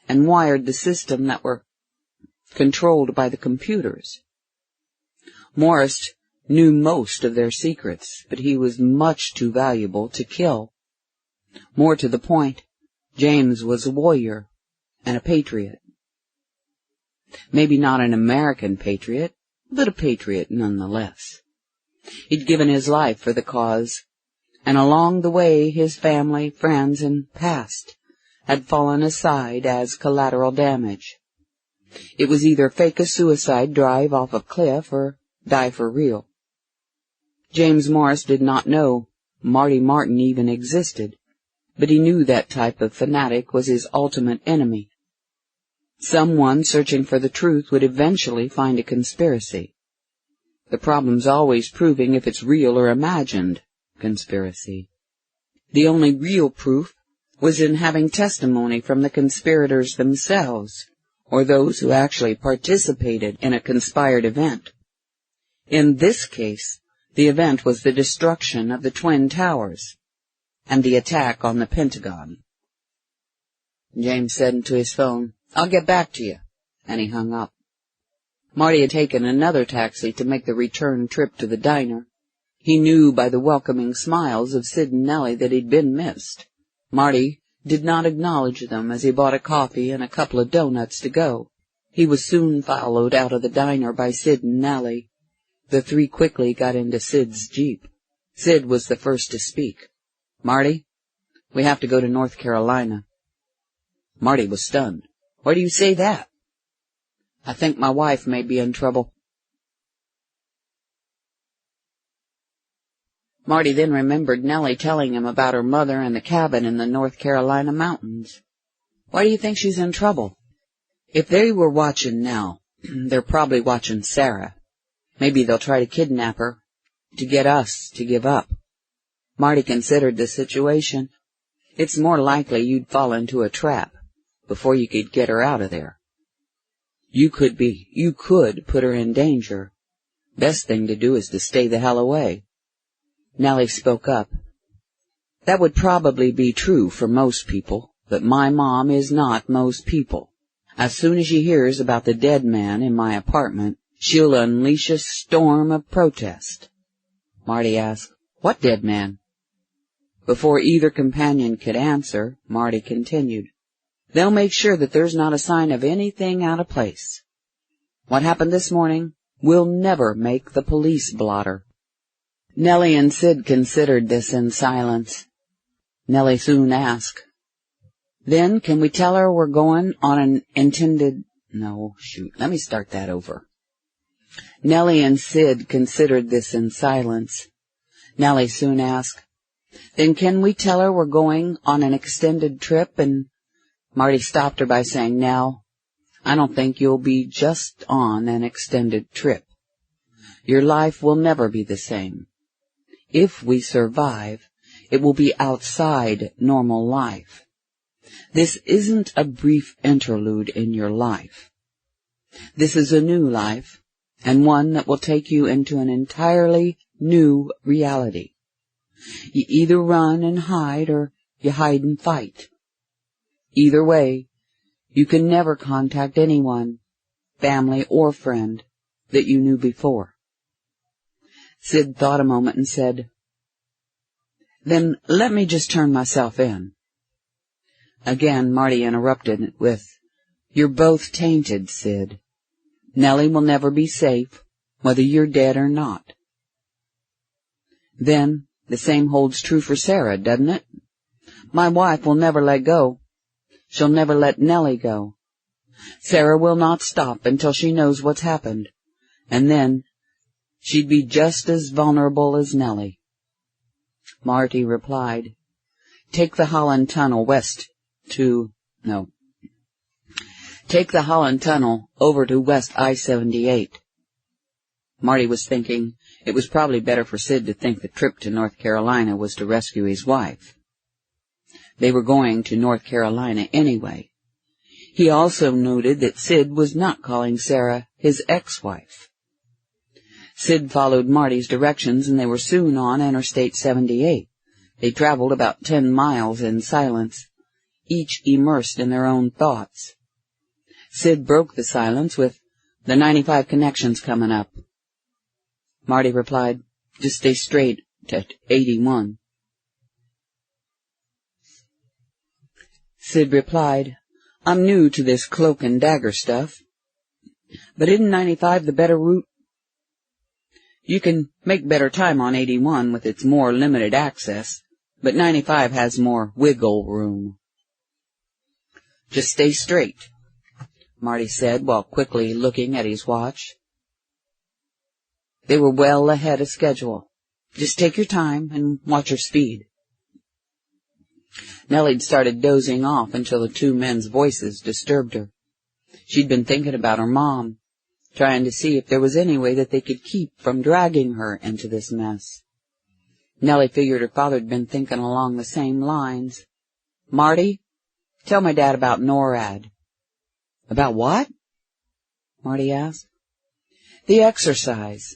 and wired the system that were controlled by the computers. Morris knew most of their secrets, but he was much too valuable to kill. More to the point, James was a warrior and a patriot. Maybe not an American patriot, but a patriot nonetheless. He'd given his life for the cause, and along the way his family, friends, and past had fallen aside as collateral damage. It was either fake a suicide drive off a cliff or die for real. James Morris did not know Marty Martin even existed, but he knew that type of fanatic was his ultimate enemy. Someone searching for the truth would eventually find a conspiracy. The problem's always proving if it's real or imagined conspiracy. The only real proof was in having testimony from the conspirators themselves, or those who actually participated in a conspired event. In this case, the event was the destruction of the Twin Towers and the attack on the Pentagon. James said into his phone, "I'll get back to you," and he hung up. Marty had taken another taxi to make the return trip to the diner. He knew by the welcoming smiles of Sid and Nellie that he'd been missed. Marty did not acknowledge them as he bought a coffee and a couple of donuts to go. He was soon followed out of the diner by Sid and Nellie. The three quickly got into Sid's Jeep. Sid was the first to speak. "Marty, we have to go to North Carolina." Marty was stunned. "Why do you say that?" "I think my wife may be in trouble." Marty then remembered Nellie telling him about her mother and the cabin in the North Carolina mountains. "Why do you think she's in trouble?" "If they were watching now, they're probably watching Sarah. Maybe they'll try to kidnap her, to get us to give up." Marty considered the situation. "It's more likely you'd fall into a trap before you could get her out of there. You could put her in danger. Best thing to do is to stay the hell away." Nellie spoke up. "That would probably be true for most people, but my mom is not most people. As soon as she hears about the dead man in my apartment, she'll unleash a storm of protest." Marty asked, "What dead man?" Before either companion could answer, Marty continued, "They'll make sure that there's not a sign of anything out of place. What happened this morning will never make the police blotter." Nellie and Sid considered this in silence. Nellie soon asked, "Then can we tell her we're going on an intended—" Let me start that over. Nellie and Sid considered this in silence. Nellie soon asked, "Then can we tell her we're going on an extended trip?" And Marty stopped her by saying, "Nell, I don't think you'll be just on an extended trip. Your life will never be the same. If we survive, it will be outside normal life. This isn't a brief interlude in your life. This is a new life, and one that will take you into an entirely new reality. You either run and hide, or you hide and fight. Either way, you can never contact anyone, family or friend, that you knew before. Sid thought a moment and said, "Then let me just turn myself in." Again, Marty interrupted with, "You're both tainted, Sid. Nellie will never be safe, whether you're dead or not." "Then the same holds true for Sarah, doesn't it? My wife will never let go. She'll never let Nellie go. Sarah will not stop until she knows what's happened, and then she'd be just as vulnerable as Nellie." Marty replied, Take the Holland Tunnel over to West I-78. Marty was thinking it was probably better for Sid to think the trip to North Carolina was to rescue his wife. They were going to North Carolina anyway. He also noted that Sid was not calling Sarah his ex-wife. Sid followed Marty's directions, and they were soon on Interstate 78. They traveled about 10 miles in silence, each immersed in their own thoughts. Sid broke the silence with, "The 95 connection's coming up." Marty replied, "Just stay straight at 81. Sid replied, "I'm new to this cloak and dagger stuff, but isn't 95 the better route? You can make better time on 81 with its more limited access, but 95 has more wiggle room." "Just stay straight," Marty said while quickly looking at his watch. They were well ahead of schedule. "Just take your time and watch your speed." Nellie'd started dozing off until the two men's voices disturbed her. She'd been thinking about her mom, trying to see if there was any way that they could keep from dragging her into this mess. Nellie figured her father'd been thinking along the same lines. "Marty, tell my dad about NORAD." "About what?" Marty asked. "The exercise.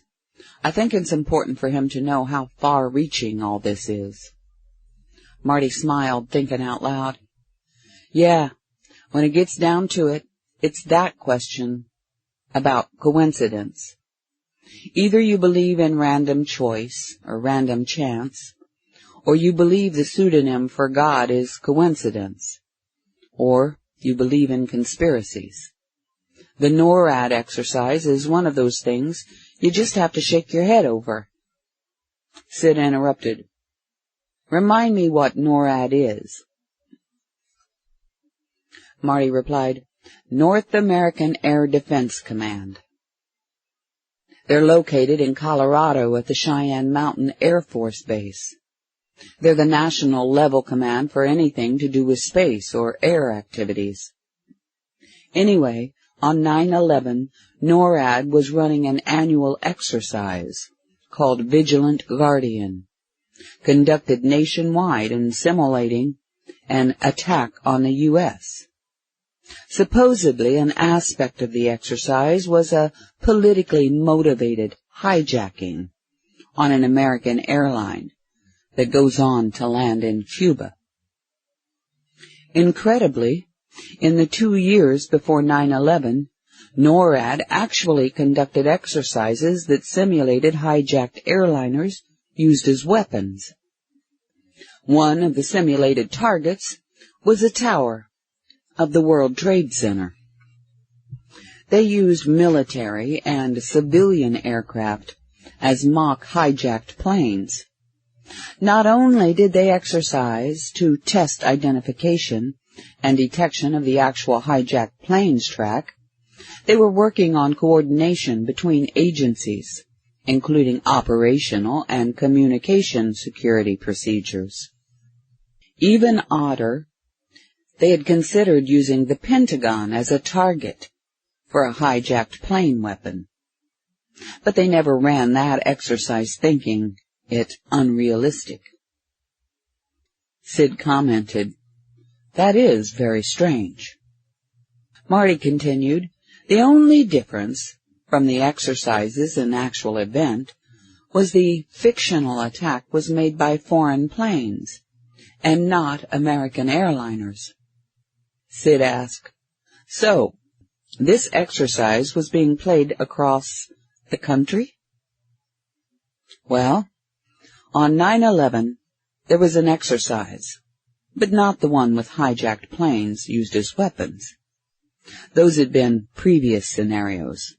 I think it's important for him to know how far-reaching all this is." Marty smiled, thinking out loud. "Yeah, when it gets down to it, it's that question about coincidence. Either you believe in random choice or random chance, or you believe the pseudonym for God is coincidence, or you believe in conspiracies. The NORAD exercise is one of those things you just have to shake your head over." Sid interrupted. "Remind me what NORAD is." Marty replied, "North American Air Defense Command. They're located in Colorado at the Cheyenne Mountain Air Force Base. They're the national level command for anything to do with space or air activities. Anyway, on 9/11, NORAD was running an annual exercise called Vigilant Guardian, conducted nationwide and simulating an attack on the U.S. Supposedly, an aspect of the exercise was a politically motivated hijacking on an American airline that goes on to land in Cuba. Incredibly, in the 2 years before 9/11, NORAD actually conducted exercises that simulated hijacked airliners used as weapons. One of the simulated targets was a tower of the World Trade Center. They used military and civilian aircraft as mock hijacked planes. Not only did they exercise to test identification and detection of the actual hijacked plane's track, they were working on coordination between agencies, including operational and communication security procedures. Even odder, they had considered using the Pentagon as a target for a hijacked plane weapon. But they never ran that exercise thinking it unrealistic. Sid commented, "That is very strange." Marty continued, "The only difference from the exercises and actual event was the fictional attack was made by foreign planes and not American airliners." Sid asked, "So, this exercise was being played across the country?" "Well, on 9/11, there was an exercise, but not the one with hijacked planes used as weapons. Those had been previous scenarios.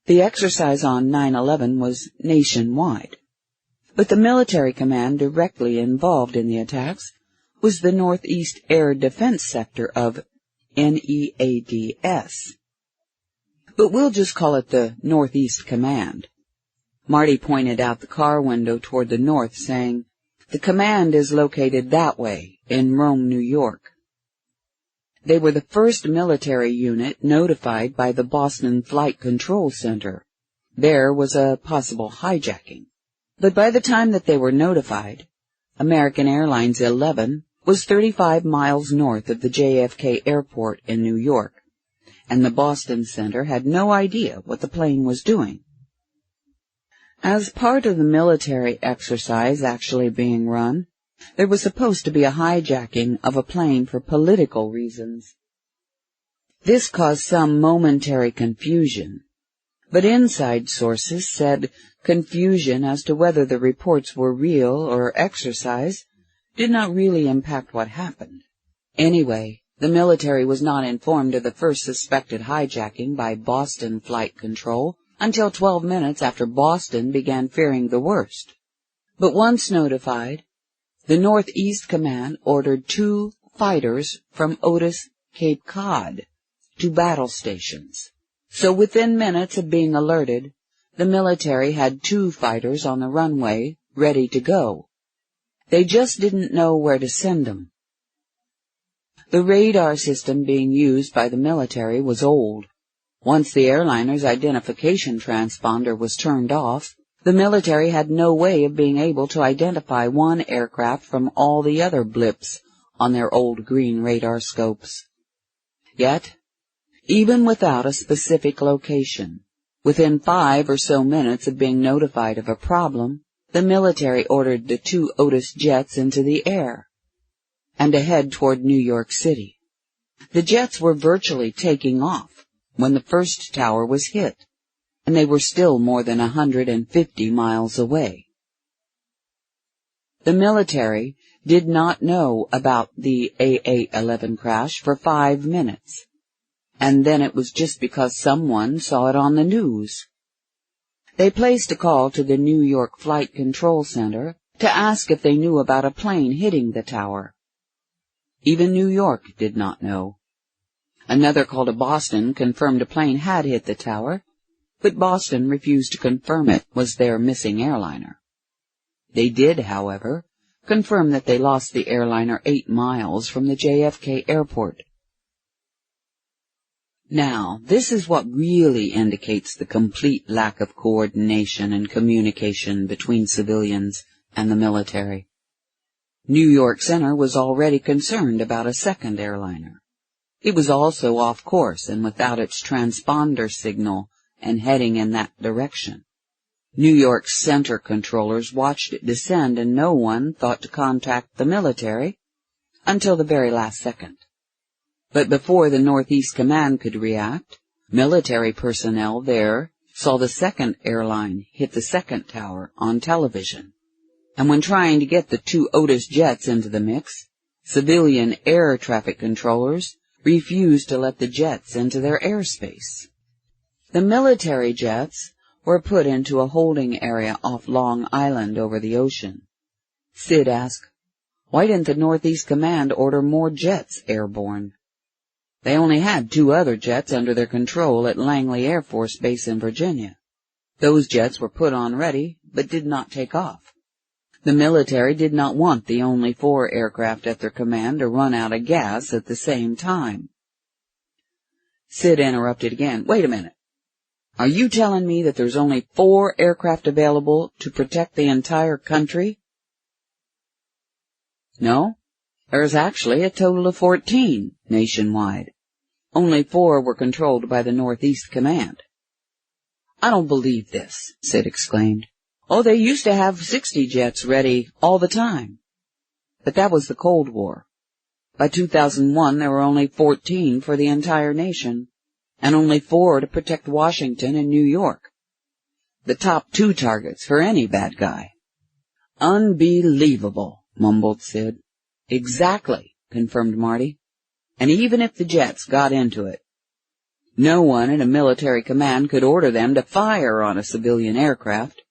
The exercise on 9/11 was nationwide, but the military command directly involved in the attacks was the Northeast Air Defense Sector of NEADS. But we'll just call it the Northeast Command." Marty pointed out the car window toward the north, saying, "The command is located that way, in Rome, New York." They were the first military unit notified by the Boston Flight Control Center. There was a possible hijacking. But by the time that they were notified, American Airlines 11 was 35 miles north of the JFK Airport in New York, and the Boston Center had no idea what the plane was doing. As part of the military exercise actually being run, there was supposed to be a hijacking of a plane for political reasons. This caused some momentary confusion, but inside sources said confusion as to whether the reports were real or exercise did not really impact what happened. Anyway, the military was not informed of the first suspected hijacking by Boston Flight Control until 12 minutes after Boston began fearing the worst. But once notified, the Northeast Command ordered 2 fighters from Otis, Cape Cod, to battle stations. So within minutes of being alerted, the military had 2 fighters on the runway ready to go. They just didn't know where to send them. The radar system being used by the military was old. Once the airliner's identification transponder was turned off, the military had no way of being able to identify one aircraft from all the other blips on their old green radar scopes. Yet, even without a specific location, within 5 or so minutes of being notified of a problem, the military ordered the 2 Otis jets into the air and to head toward New York City. The jets were virtually taking off when the first tower was hit, and they were still more than 150 miles away. The military did not know about the AA-11 crash for 5 minutes, and then it was just because someone saw it on the news. They placed a call to the New York Flight Control Center to ask if they knew about a plane hitting the tower. Even New York did not know. Another call to Boston confirmed a plane had hit the tower, but Boston refused to confirm it was their missing airliner. They did, however, confirm that they lost the airliner 8 miles from the JFK airport. Now, this is what really indicates the complete lack of coordination and communication between civilians and the military. New York Center was already concerned about a second airliner. It was also off course and without its transponder signal and heading in that direction. New York Center controllers watched it descend, and no one thought to contact the military until the very last second. But before the Northeast Command could react, military personnel there saw the second airline hit the second tower on television. And when trying to get the 2 Otis jets into the mix, civilian air traffic controllers refused to let the jets into their airspace. The military jets were put into a holding area off Long Island over the ocean. Sid asked, "Why didn't the Northeast Command order more jets airborne?" They only had 2 other jets under their control at Langley Air Force Base in Virginia. Those jets were put on ready, but did not take off. The military did not want the only 4 aircraft at their command to run out of gas at the same time. Sid interrupted again. Wait a minute. Are you telling me that there's only 4 aircraft available to protect the entire country? No, there's actually a total of 14 nationwide. Only 4 were controlled by the Northeast Command. I don't believe this, Sid exclaimed. Oh, they used to have 60 jets ready all the time. But that was the Cold War. By 2001, there were only 14 for the entire nation, and only 4 to protect Washington and New York. The top 2 targets for any bad guy. Unbelievable, mumbled Sid. Exactly, confirmed Marty. And even if the jets got into it, no one in a military command could order them to fire on a civilian aircraft.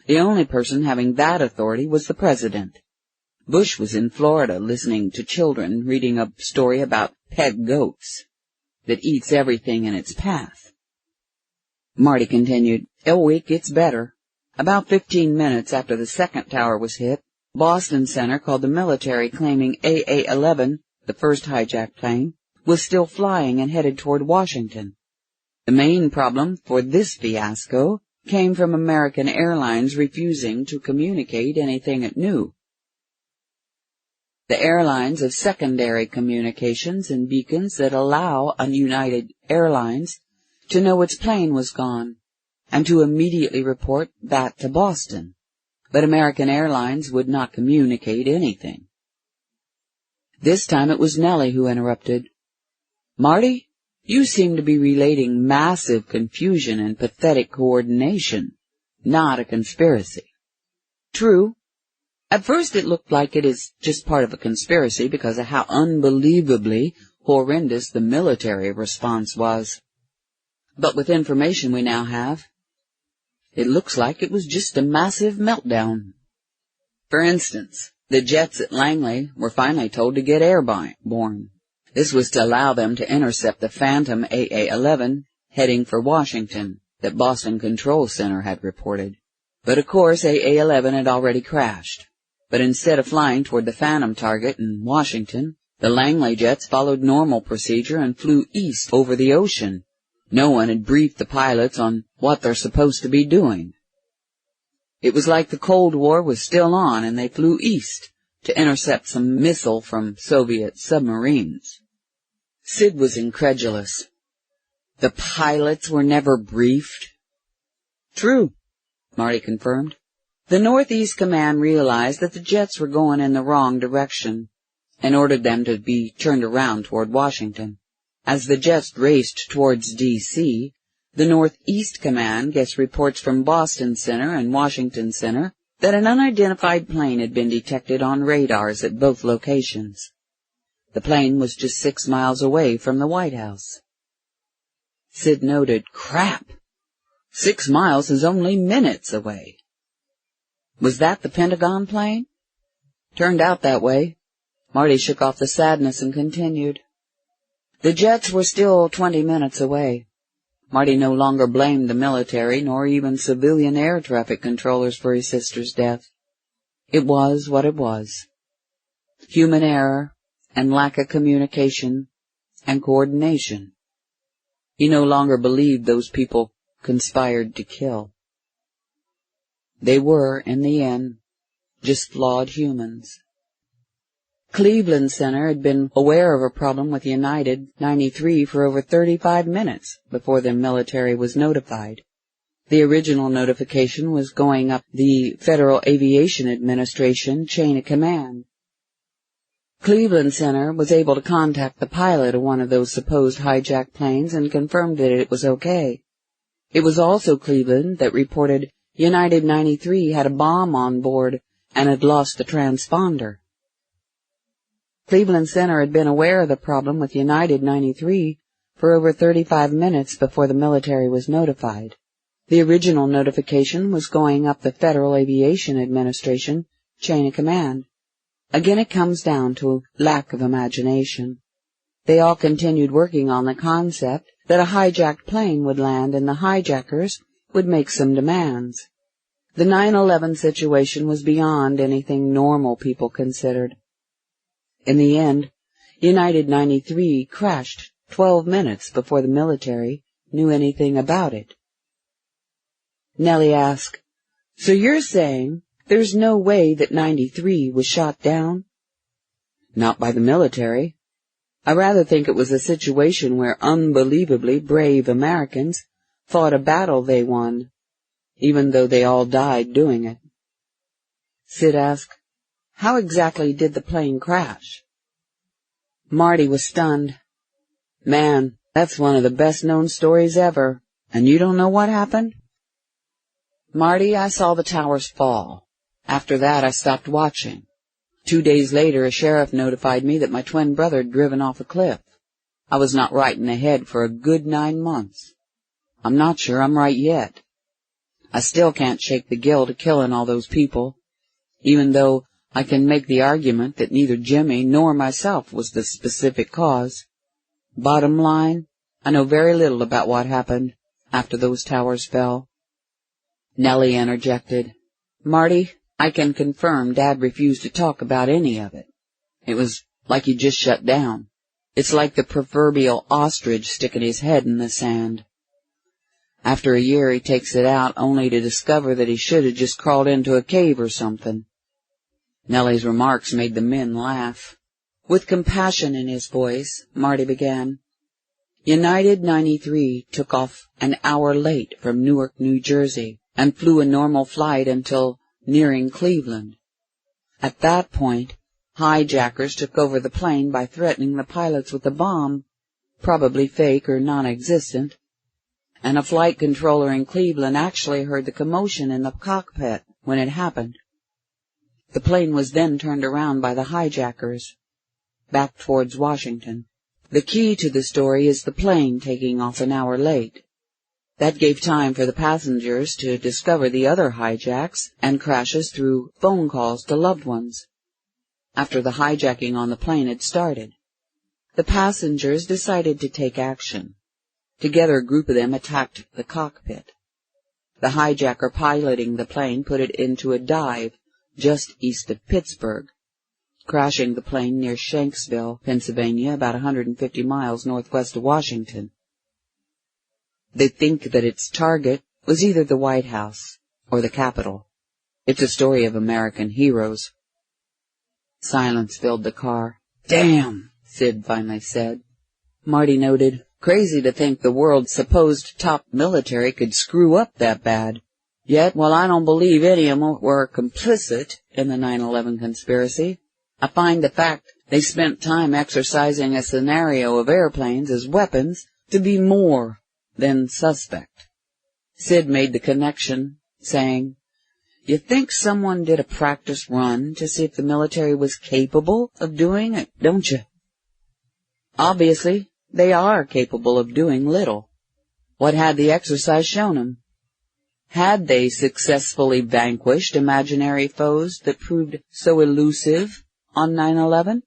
The only person having that authority was the president. Bush was in Florida listening to children reading a story about pet goats that eats everything in its path. Marty continued, Oh, it gets better. About 15 minutes after the second tower was hit, Boston Center called the military claiming AA-11, the first hijacked plane, was still flying and headed toward Washington. The main problem for this fiasco came from American Airlines refusing to communicate anything it knew. The airlines have secondary communications and beacons that allow a United Airlines to know its plane was gone and to immediately report that to Boston. But American Airlines would not communicate anything. This time it was Nellie who interrupted. Marty, you seem to be relating massive confusion and pathetic coordination, not a conspiracy. True. At first it looked like it is just part of a conspiracy because of how unbelievably horrendous the military response was. But with information we now have, it looks like it was just a massive meltdown. For instance, the jets at Langley were finally told to get airborne. This was to allow them to intercept the Phantom AA-11 heading for Washington that Boston Control Center had reported. But of course AA-11 had already crashed. But instead of flying toward the Phantom target in Washington, the Langley jets followed normal procedure and flew east over the ocean. No one had briefed the pilots on what they're supposed to be doing. It was like the Cold War was still on and they flew east to intercept some missile from Soviet submarines. Sid was incredulous. The pilots were never briefed? True, Marty confirmed. The Northeast Command realized that the jets were going in the wrong direction and ordered them to be turned around toward Washington. As the jets raced towards D.C., the Northeast Command gets reports from Boston Center and Washington Center that an unidentified plane had been detected on radars at both locations. The plane was just 6 miles away from the White House. Sid noted, Crap! 6 miles is only minutes away. Was that the Pentagon plane? Turned out that way. Marty shook off the sadness and continued. The jets were still 20 minutes away. Marty no longer blamed the military nor even civilian air traffic controllers for his sister's death. It was what it was. Human error and lack of communication and coordination. He no longer believed those people conspired to kill. They were, in the end, just flawed humans. Cleveland Center had been aware of a problem with United 93 for over 35 minutes before the military was notified. The original notification was going up the Federal Aviation Administration chain of command. Cleveland Center was able to contact the pilot of one of those supposed hijacked planes and confirmed that it was okay. It was also Cleveland that reported United 93 had a bomb on board and had lost the transponder. Cleveland Center had been aware of the problem with United 93 for over 35 minutes before the military was notified. The original notification was going up the Federal Aviation Administration chain of command. Again, it comes down to lack of imagination. They all continued working on the concept that a hijacked plane would land and the hijackers would make some demands. The 9/11 situation was beyond anything normal people considered. In the end, United 93 crashed 12 minutes before the military knew anything about it. Nellie asked, "So you're saying there's no way that 93 was shot down?" "Not by the military. I rather think it was a situation where unbelievably brave Americans fought a battle they won, even though they all died doing it." Sid asked, "How exactly did the plane crash?" Marty was stunned. "Man, that's one of the best-known stories ever. And you don't know what happened?" "Marty, I saw the towers fall. After that, I stopped watching. 2 days later, a sheriff notified me that my twin brother had driven off a cliff. I was not right in the head for a good 9 months. I'm not sure I'm right yet. I still can't shake the guilt of killing all those people, even though I can make the argument that neither Jimmy nor myself was the specific cause. Bottom line, I know very little about what happened after those towers fell." Nellie interjected, "Marty, I can confirm Dad refused to talk about any of it. It was like he just shut down. It's like the proverbial ostrich sticking his head in the sand. After a year he takes it out only to discover that he should have just crawled into a cave or something." Nellie's remarks made the men laugh. With compassion in his voice, Marty began, "United 93 took off an hour late from Newark, New Jersey, and flew a normal flight until nearing Cleveland. At that point, hijackers took over the plane by threatening the pilots with a bomb, probably fake or non-existent, and a flight controller in Cleveland actually heard the commotion in the cockpit when it happened. The plane was then turned around by the hijackers, back towards Washington. The key to the story is the plane taking off an hour late. That gave time for the passengers to discover the other hijacks and crashes through phone calls to loved ones. After the hijacking on the plane had started, the passengers decided to take action. Together, a group of them attacked the cockpit. The hijacker piloting the plane put it into a dive just east of Pittsburgh, crashing the plane near Shanksville, Pennsylvania, about 150 miles northwest of Washington. They think that its target was either the White House or the Capitol. It's a story of American heroes." Silence filled the car. "Damn," Sid finally said. Marty noted, "Crazy to think the world's supposed top military could screw up that bad. Yet, while I don't believe any of them were complicit in the 9/11 conspiracy, I find the fact they spent time exercising a scenario of airplanes as weapons to be more than suspect." Sid made the connection, saying, "You think someone did a practice run to see if the military was capable of doing it, don't you?" "Obviously, they are capable of doing little. What had the exercise shown them? Had they successfully vanquished imaginary foes that proved so elusive on 9/11?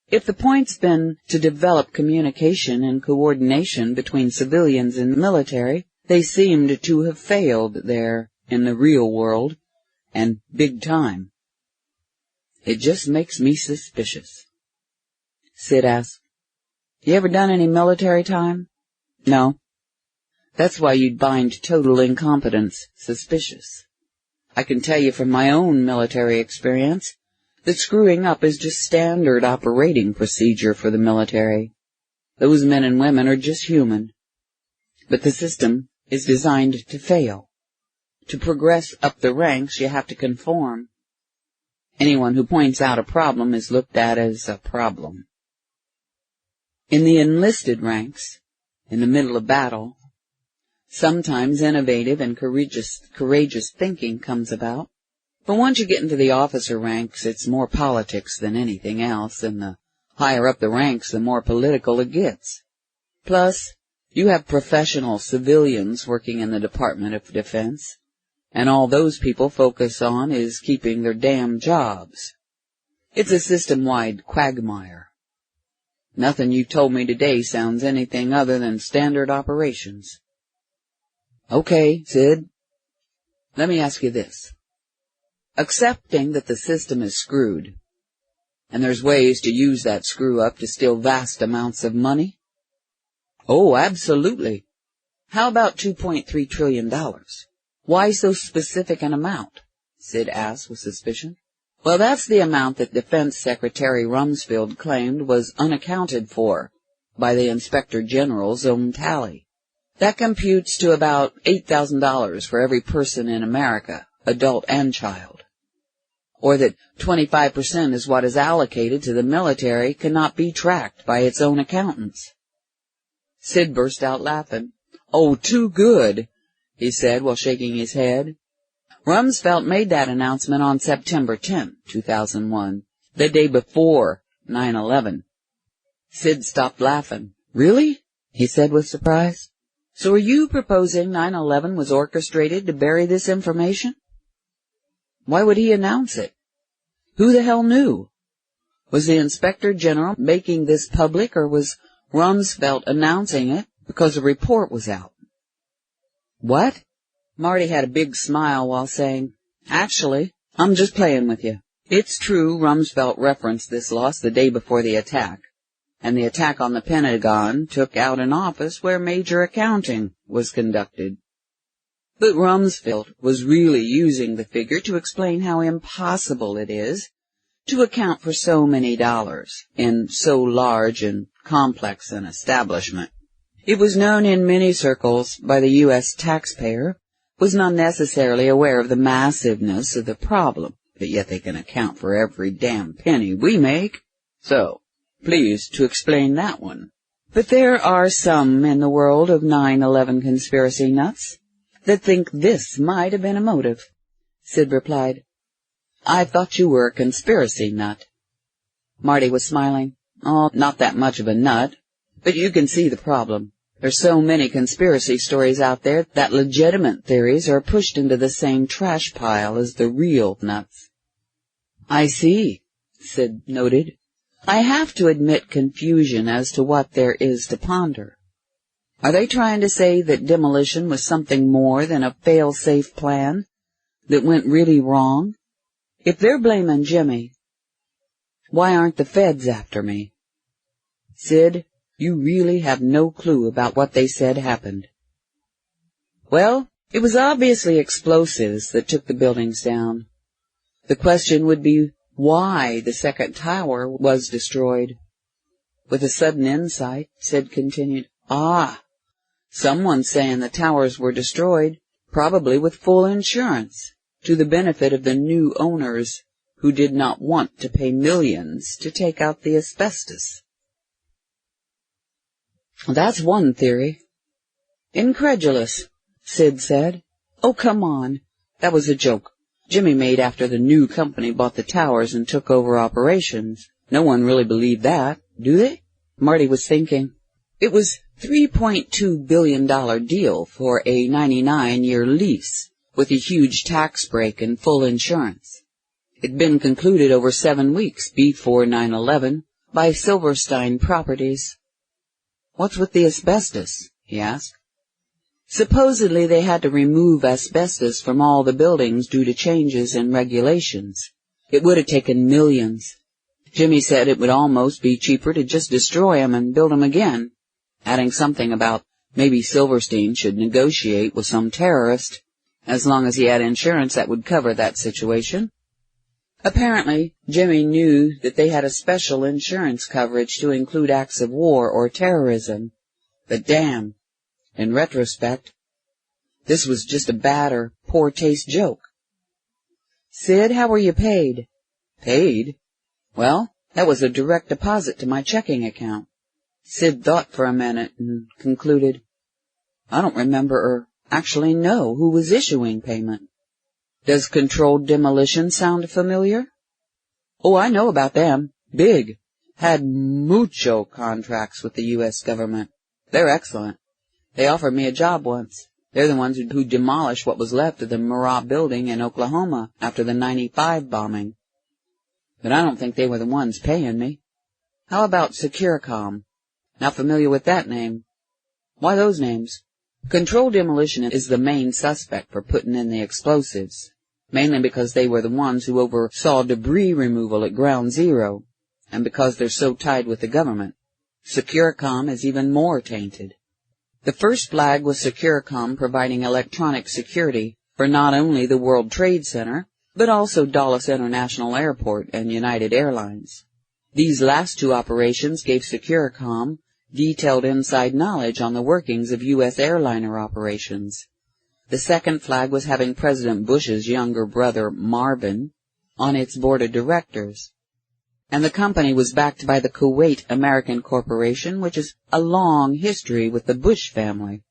If the point's been to develop communication and coordination between civilians and military, they seemed to have failed there in the real world, and big time. It just makes me suspicious." Sid asked, "You ever done any military time?" "No." "That's why you'd find total incompetence suspicious. I can tell you from my own military experience that screwing up is just standard operating procedure for the military. Those men and women are just human. But the system is designed to fail. To progress up the ranks, you have to conform. Anyone who points out a problem is looked at as a problem. In the enlisted ranks, in the middle of battle, sometimes innovative and courageous thinking comes about. But once you get into the officer ranks, it's more politics than anything else, and the higher up the ranks, the more political it gets. Plus, you have professional civilians working in the Department of Defense, and all those people focus on is keeping their damn jobs. It's a system-wide quagmire. Nothing you told me today sounds anything other than standard operations." "Okay, Sid. Let me ask you this. Accepting that the system is screwed, and there's ways to use that screw-up to steal vast amounts of money, Oh, absolutely. How about $2.3 trillion? Why so specific an amount? Sid asked with suspicion. Well, that's the amount that Defense Secretary Rumsfeld claimed was unaccounted for by the Inspector General's own tally. That computes to about $8,000 for every person in America, adult and child. Or that 25% is what is allocated to the military cannot be tracked by its own accountants. Sid burst out laughing. Oh, too good, he said while shaking his head. Rumsfeld made that announcement on September 10, 2001, the day before 9/11. Sid stopped laughing. Really? He said with surprise. So are you proposing 9/11 was orchestrated to bury this information? Why would he announce it? Who the hell knew? Was the Inspector General making this public, or was Rumsfeld announcing it because a report was out? What? Marty had a big smile while saying, Actually, I'm just playing with you. It's true Rumsfeld referenced this loss the day before the attack, and the attack on the Pentagon took out an office where major accounting was conducted. But Rumsfeld was really using the figure to explain how impossible it is to account for so many dollars in so large and complex an establishment. It was known in many circles by the U.S. taxpayer was not necessarily aware of the massiveness of the problem, but yet they can account for every damn penny we make. So, pleased to explain that one. But there are some in the world of 9/11 conspiracy nuts that think this might have been a motive. Sid replied, I thought you were a conspiracy nut. Marty was smiling. Oh, not that much of a nut, but you can see the problem. There's so many conspiracy stories out there that legitimate theories are pushed into the same trash pile as the real nuts. I see, Sid noted. I have to admit confusion as to what there is to ponder. Are they trying to say that demolition was something more than a fail-safe plan that went really wrong? If they're blaming Jimmy, why aren't the feds after me? Sid, you really have no clue about what they said happened. Well, it was obviously explosives that took the buildings down. The question would be why the second tower was destroyed. With a sudden insight, Sid continued, someone's saying the towers were destroyed, probably with full insurance, to the benefit of the new owners who did not want to pay millions to take out the asbestos. That's one theory. Incredulous, Sid said. Oh, come on. That was a joke Jimmy made after the new company bought the towers and took over operations. No one really believed that, do they? Marty was thinking. It was $3.2 billion deal for a 99-year lease with a huge tax break and full insurance. It'd been concluded over 7 weeks before 9/11 by Silverstein Properties. What's with the asbestos? He asked. Supposedly they had to remove asbestos from all the buildings due to changes in regulations. It would have taken millions. Jimmy said it would almost be cheaper to just destroy them and build them again, adding something about maybe Silverstein should negotiate with some terrorist, as long as he had insurance that would cover that situation. Apparently, Jimmy knew that they had a special insurance coverage to include acts of war or terrorism. But damn, in retrospect, this was just a bad or poor taste joke. Sid, how were you paid? Paid? Well, that was a direct deposit to my checking account. Sid thought for a minute and concluded, I don't remember or actually know who was issuing payment. Does controlled demolition sound familiar? Oh, I know about them. Big. Had mucho contracts with the U.S. government. They're excellent. They offered me a job once. They're the ones who demolished what was left of the Murrah building in Oklahoma after the 95 bombing. But I don't think they were the ones paying me. How about Securicom? Not familiar with that name. Why those names? Controlled demolition is the main suspect for putting in the explosives, mainly because they were the ones who oversaw debris removal at Ground Zero, and because they're so tied with the government. Securicom is even more tainted. The first flag was Securicom, providing electronic security for not only the World Trade Center, but also Dulles International Airport and United Airlines. These last two operations gave Securicom detailed inside knowledge on the workings of U.S. airliner operations. The second flag was having President Bush's younger brother, Marvin, on its board of directors. And the company was backed by the Kuwait American Corporation, which has a long history with the Bush family.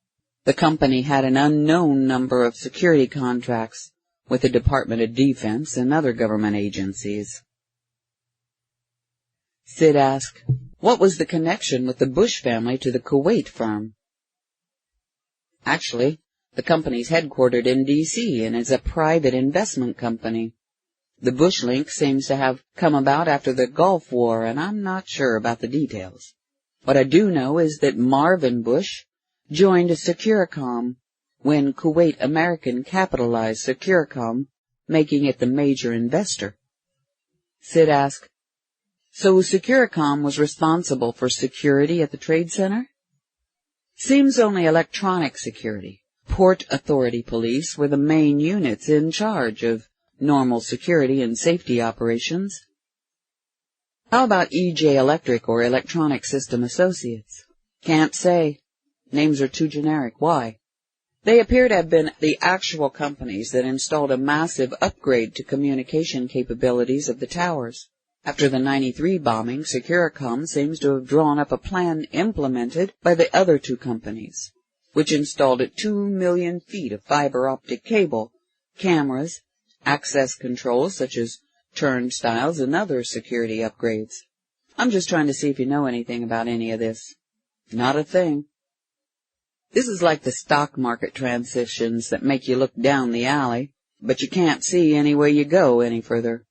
The company had an unknown number of security contracts with the Department of Defense and other government agencies. Sid asked, what was the connection with the Bush family to the Kuwait firm? Actually, the company's headquartered in D.C. and is a private investment company. The Bush link seems to have come about after the Gulf War, and I'm not sure about the details. What I do know is that Marvin Bush joined Securicom when Kuwait American capitalized Securicom, making it the major investor. Sid asked, so Securicom was responsible for security at the Trade Center? Seems only electronic security. Port Authority Police were the main units in charge of normal security and safety operations. How about EJ Electric or Electronic System Associates? Can't say. Names are too generic. Why? They appear to have been the actual companies that installed a massive upgrade to communication capabilities of the towers. After the 93 bombing, Securicom seems to have drawn up a plan implemented by the other two companies, which installed 2 million feet of fiber optic cable, cameras, access controls such as turnstiles, and other security upgrades. I'm just trying to see if you know anything about any of this. Not a thing. This is like the stock market transitions that make you look down the alley, but you can't see any way you go any further.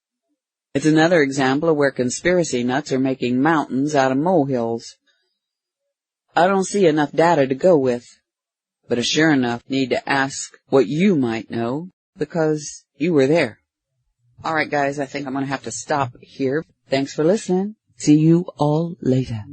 It's another example of where conspiracy nuts are making mountains out of molehills. I don't see enough data to go with, but I sure enough need to ask what you might know, because you were there. All right, guys, I think I'm going to have to stop here. Thanks for listening. See you all later.